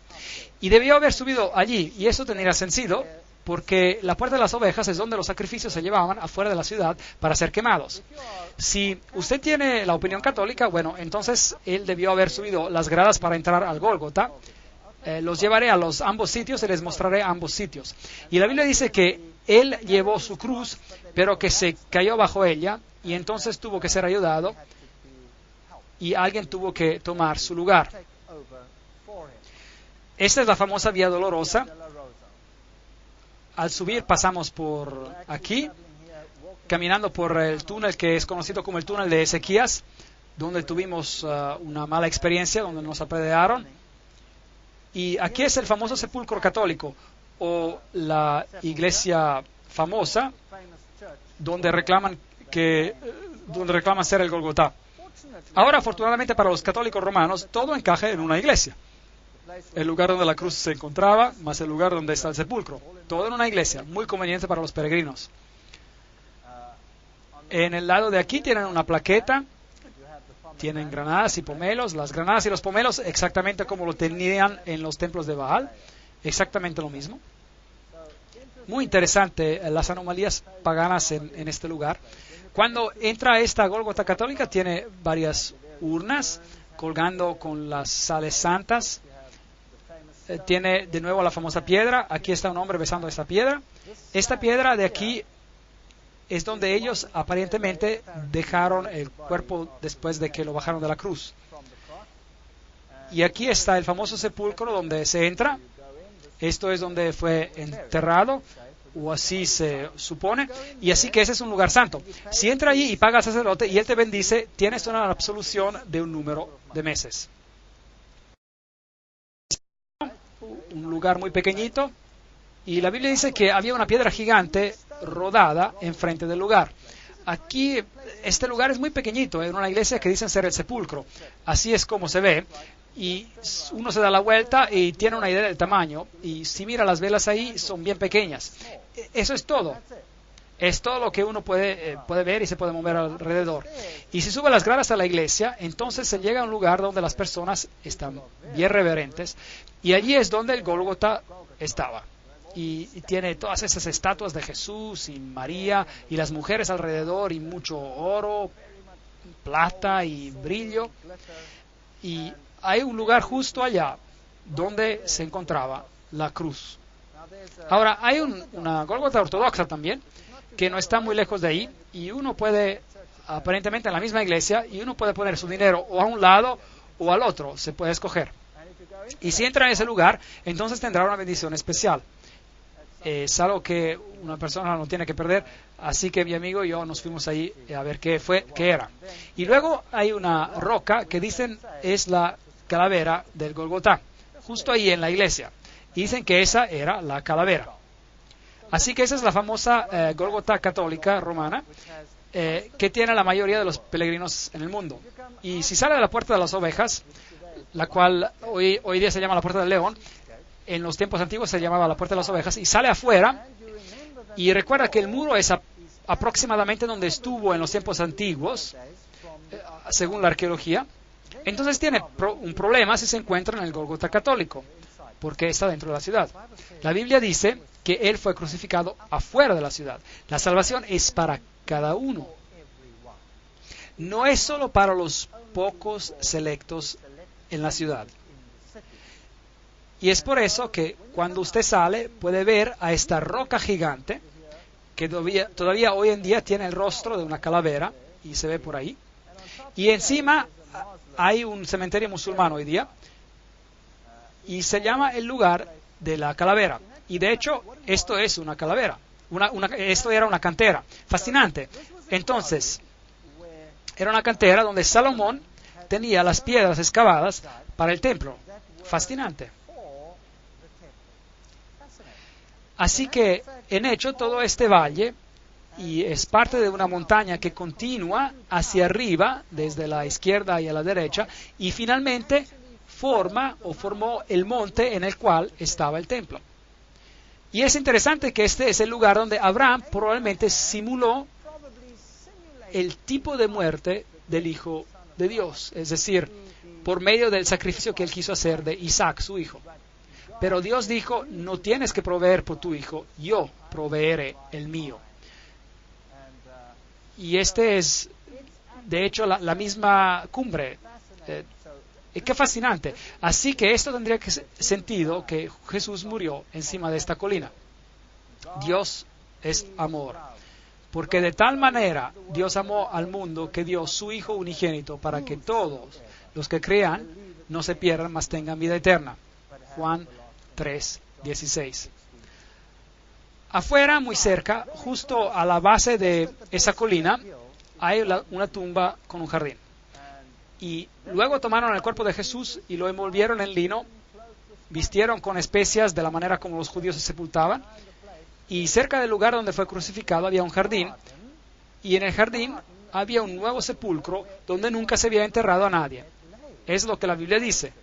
Y debió haber subido allí. Y eso tendría sentido, porque la puerta de las ovejas es donde los sacrificios se llevaban afuera de la ciudad para ser quemados. Si usted tiene la opinión católica, bueno, entonces él debió haber subido las gradas para entrar al Gólgota. Los llevaré a ambos sitios y les mostraré ambos sitios. Y la Biblia dice que él llevó su cruz, pero que se cayó bajo ella y entonces tuvo que ser ayudado y alguien tuvo que tomar su lugar. Esta es la famosa Vía Dolorosa. Al subir pasamos por aquí, caminando por el túnel que es conocido como el túnel de Ezequías, donde tuvimos una mala experiencia, donde nos apedrearon. Y aquí es el famoso sepulcro católico, o la iglesia famosa, donde reclaman ser el Golgotá. Ahora, afortunadamente para los católicos romanos, todo encaja en una iglesia. el lugar donde la cruz se encontraba, más el lugar donde está el sepulcro. Todo en una iglesia, muy conveniente para los peregrinos. En el lado de aquí tienen una plaqueta, tienen granadas y pomelos. Las granadas y los pomelos exactamente como lo tenían en los templos de Baal, exactamente lo mismo. Muy interesante las anomalías paganas en este lugar. Cuando entra a esta Gólgota católica tiene varias urnas colgando con las sales santas. Tiene de nuevo la famosa piedra. Aquí está un hombre besando esta piedra. Esta piedra de aquí es donde ellos aparentemente dejaron el cuerpo después de que lo bajaron de la cruz. Y aquí está el famoso sepulcro donde se entra. Esto es donde fue enterrado, o así se supone, y así que ese es un lugar santo. Si entra allí y paga al sacerdote y él te bendice, tienes una absolución de un número de meses. Un lugar muy pequeñito, y la Biblia dice que había una piedra gigante rodada enfrente del lugar. Aquí, este lugar es muy pequeñito, en una iglesia que dicen ser el sepulcro. Así es como se ve. Y uno se da la vuelta y tiene una idea del tamaño, y si mira las velas ahí son bien pequeñas. Eso es todo. Es todo lo que uno puede ver y se puede mover alrededor. Y si sube las gradas a la iglesia, entonces se llega a un lugar donde las personas están bien reverentes, y allí es donde el Gólgota estaba. Y tiene todas esas estatuas de Jesús y María y las mujeres alrededor, y mucho oro, plata y brillo. Y hay un lugar justo allá donde se encontraba la cruz. Ahora, hay una Gólgota ortodoxa también, que no está muy lejos de ahí, y uno puede, aparentemente en la misma iglesia, y uno puede poner su dinero o a un lado o al otro, se puede escoger. Y si entra en ese lugar, entonces tendrá una bendición especial. Es algo que una persona no tiene que perder, así que mi amigo y yo nos fuimos ahí a ver qué era. Y luego hay una roca que dicen es la calavera del Gólgota, justo ahí en la iglesia. Y dicen que esa era la calavera. Así que esa es la famosa Gólgota católica romana, que tiene la mayoría de los peregrinos en el mundo. Y si sale de la Puerta de las Ovejas, la cual hoy día se llama la Puerta del León, en los tiempos antiguos se llamaba la Puerta de las Ovejas, y sale afuera, y recuerda que el muro es aproximadamente donde estuvo en los tiempos antiguos, según la arqueología. Entonces tiene un problema si se encuentra en el Gólgota católico, porque está dentro de la ciudad. La Biblia dice que él fue crucificado afuera de la ciudad. La salvación es para cada uno. No es solo para los pocos selectos en la ciudad. Y es por eso que cuando usted sale puede ver a esta roca gigante que todavía hoy en día tiene el rostro de una calavera y se ve por ahí. Y encima hay un cementerio musulmán hoy día y se llama el lugar de la calavera. Y de hecho esto es una calavera. Esto era una cantera. Fascinante. Entonces, era una cantera donde Salomón tenía las piedras excavadas para el templo. Fascinante. Así que, en hecho, todo este valle y es parte de una montaña que continúa hacia arriba, desde la izquierda y a la derecha, y finalmente formó el monte en el cual estaba el templo. Y es interesante que este es el lugar donde Abraham probablemente simuló el tipo de muerte del Hijo de Dios, es decir, por medio del sacrificio que él quiso hacer de Isaac, su hijo. Pero Dios dijo, no tienes que proveer por tu hijo, yo proveeré el mío. Y este es, de hecho, la misma cumbre. Qué fascinante. Así que esto tendría sentido que Jesús murió encima de esta colina. Dios es amor. Porque de tal manera Dios amó al mundo que dio su Hijo unigénito para que todos los que crean no se pierdan, mas tengan vida eterna. Juan 3:16. Afuera, muy cerca, justo a la base de esa colina, hay una tumba con un jardín. Y luego tomaron el cuerpo de Jesús y lo envolvieron en lino, vistieron con especias de la manera como los judíos se sepultaban, y cerca del lugar donde fue crucificado había un jardín, y en el jardín había un nuevo sepulcro donde nunca se había enterrado a nadie. Es lo que la Biblia dice.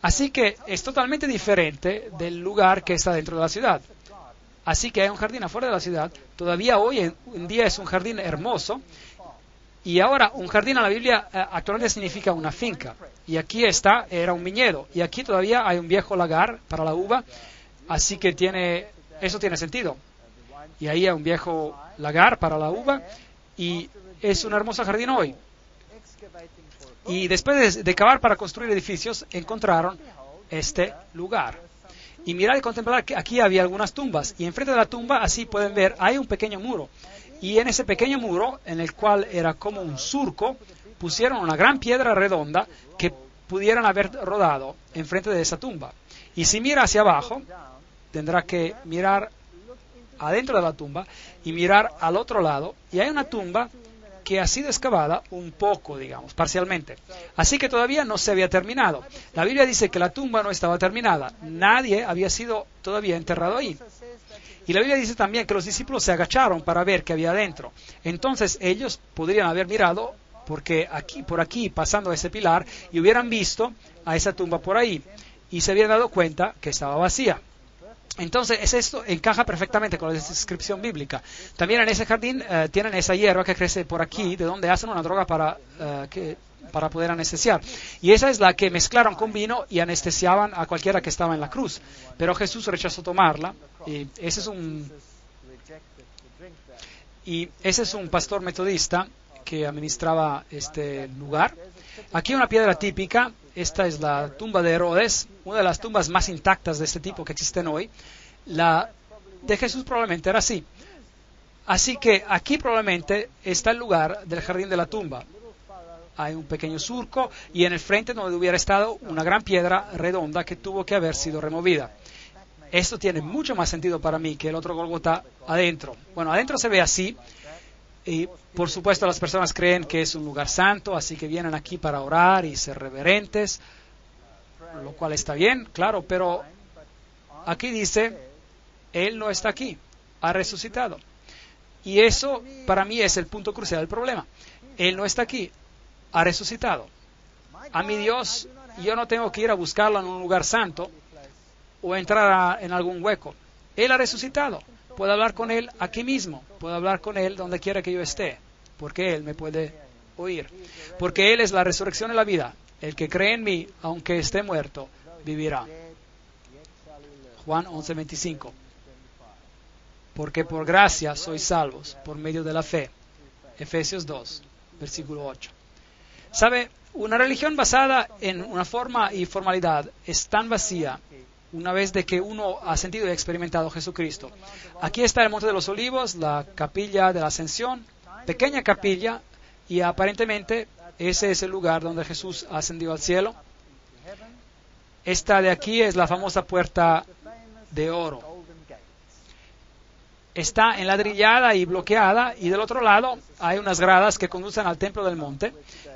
Así que es totalmente diferente del lugar que está dentro de la ciudad. Así que hay un jardín afuera de la ciudad. Todavía hoy en día es un jardín hermoso. Y ahora, un jardín en la Biblia actualmente significa una finca. Y aquí era un viñedo. Y aquí todavía hay un viejo lagar para la uva. Así que eso tiene sentido. Y ahí hay un viejo lagar para la uva. Y es un hermoso jardín hoy. Y después de cavar para construir edificios, encontraron este lugar. Y mirad y contemplad que aquí había algunas tumbas. Y enfrente de la tumba, así pueden ver, hay un pequeño muro. Y en ese pequeño muro, en el cual era como un surco, pusieron una gran piedra redonda que pudieran haber rodado enfrente de esa tumba. Y si mira hacia abajo, tendrá que mirar adentro de la tumba y mirar al otro lado. Y hay una tumba que ha sido excavada un poco, digamos, parcialmente. Así que todavía no se había terminado. La Biblia dice que la tumba no estaba terminada. Nadie había sido todavía enterrado ahí. Y la Biblia dice también que los discípulos se agacharon para ver qué había adentro. Entonces ellos podrían haber mirado por aquí, pasando ese pilar, y hubieran visto a esa tumba por ahí. Y se habían dado cuenta que estaba vacía. Entonces, esto encaja perfectamente con la descripción bíblica. También en ese jardín tienen esa hierba que crece por aquí, de donde hacen una droga para poder anestesiar. Y esa es la que mezclaron con vino y anestesiaban a cualquiera que estaba en la cruz. Pero Jesús rechazó tomarla. Y ese es un pastor metodista que administraba este lugar. Aquí una piedra típica. Esta es la tumba de Herodes, una de las tumbas más intactas de este tipo que existen hoy. La de Jesús probablemente era así. Así que aquí probablemente está el lugar del jardín de la tumba. Hay un pequeño surco y en el frente donde hubiera estado una gran piedra redonda que tuvo que haber sido removida. Esto tiene mucho más sentido para mí que el otro Gólgota adentro. Bueno, adentro se ve así. Y por supuesto las personas creen que es un lugar santo, así que vienen aquí para orar y ser reverentes, lo cual está bien, claro, pero aquí dice, Él no está aquí, ha resucitado. Y eso para mí es el punto crucial del problema. Él no está aquí, ha resucitado. A mi Dios, yo no tengo que ir a buscarlo en un lugar santo o entrar en algún hueco. Él ha resucitado. Puedo hablar con Él aquí mismo. Puedo hablar con Él donde quiera que yo esté. Porque Él me puede oír. Porque Él es la resurrección y la vida. El que cree en mí, aunque esté muerto, vivirá. Juan 11:25. Porque por gracia sois salvos, por medio de la fe. Efesios 2, versículo 8. ¿Sabe? Una religión basada en una forma y formalidad es tan vacía una vez de que uno ha sentido y experimentado Jesucristo. Aquí está el Monte de los Olivos, la capilla de la Ascensión, pequeña capilla, y aparentemente ese es el lugar donde Jesús ascendió al cielo. Esta de aquí es la famosa puerta de oro. Está enladrillada y bloqueada, y del otro lado hay unas gradas que conducen al templo del monte,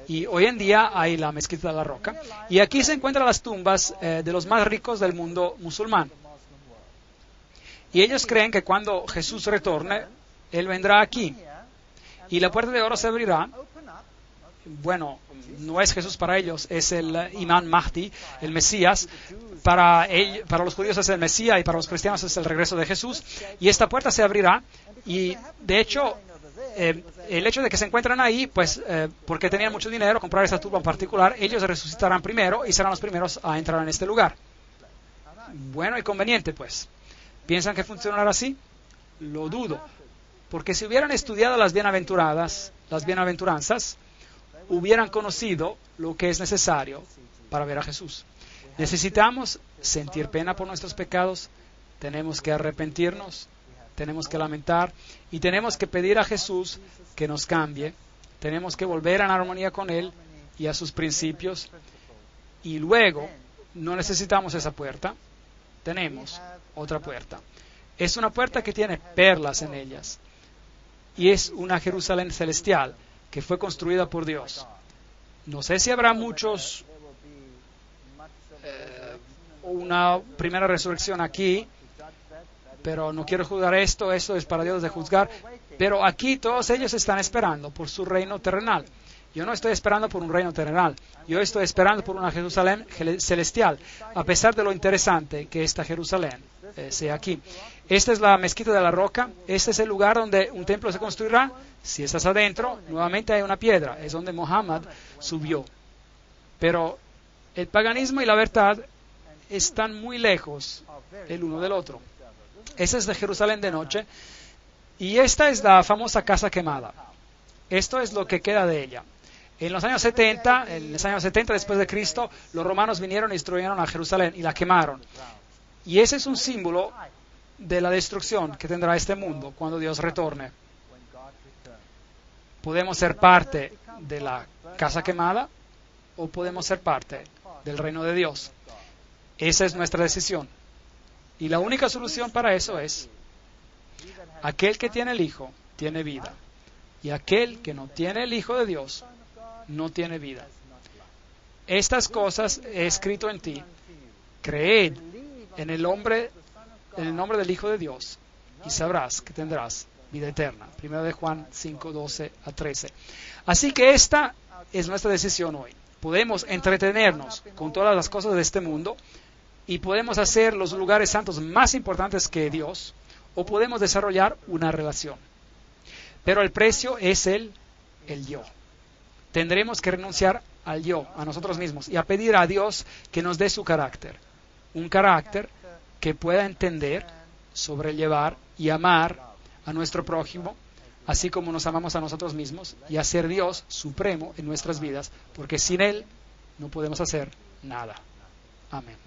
y hoy en día hay la mezquita de la roca, y aquí se encuentran las tumbas de los más ricos del mundo musulmán. Y ellos creen que cuando Jesús retorne, Él vendrá aquí, y la puerta de oro se abrirá. Bueno, no es Jesús para ellos, es el Imam Mahdi, el Mesías. Para los judíos es el Mesías y para los cristianos es el regreso de Jesús. Y esta puerta se abrirá y, de hecho, el hecho de que se encuentran ahí, pues, porque tenían mucho dinero, comprar esta tumba en particular, ellos resucitarán primero y serán los primeros a entrar en este lugar. Bueno y conveniente, pues. ¿Piensan que funcionará así? Lo dudo. Porque si hubieran estudiado las bienaventuranzas, hubieran conocido lo que es necesario para ver a Jesús. Necesitamos sentir pena por nuestros pecados, tenemos que arrepentirnos, tenemos que lamentar y tenemos que pedir a Jesús que nos cambie, tenemos que volver en armonía con Él y a sus principios, y luego no necesitamos esa puerta, tenemos otra puerta. Es una puerta que tiene perlas en ellas y es una Jerusalén celestial que fue construida por Dios. No sé si habrá muchos una primera resurrección aquí, pero no quiero juzgar esto es para Dios de juzgar, pero aquí todos ellos están esperando por su reino terrenal, Yo no estoy esperando por un reino terrenal, yo estoy esperando por una Jerusalén celestial, a pesar de lo interesante que esta Jerusalén sea aquí. Esta es la mezquita de la roca, este es el lugar donde un templo se construirá. Si estás adentro, nuevamente hay una piedra, es donde Mohammed subió. Pero el paganismo y la verdad están muy lejos el uno del otro. Esa es de Jerusalén de noche, y esta es la famosa casa quemada. Esto es lo que queda de ella. En los años 70 después de Cristo, los romanos vinieron y destruyeron a Jerusalén y la quemaron. Y ese es un símbolo de la destrucción que tendrá este mundo cuando Dios retorne. Podemos ser parte de la casa quemada o podemos ser parte del reino de Dios. Esa es nuestra decisión. Y la única solución para eso es: aquel que tiene el Hijo tiene vida, y aquel que no tiene el Hijo de Dios no tiene vida. Estas cosas he escrito en ti. Creed en el nombre del Hijo de Dios y sabrás que tendrás vida eterna. 1 de Juan 5, 12 a 13. Así que esta es nuestra decisión hoy. Podemos entretenernos con todas las cosas de este mundo y podemos hacer los lugares santos más importantes que Dios, o podemos desarrollar una relación. Pero el precio es el yo. Tendremos que renunciar al yo, a nosotros mismos, y a pedir a Dios que nos dé su carácter. Un carácter que pueda entender, sobrellevar y amar a nuestro prójimo, así como nos amamos a nosotros mismos, y hacer Dios supremo en nuestras vidas, porque sin Él no podemos hacer nada. Amén.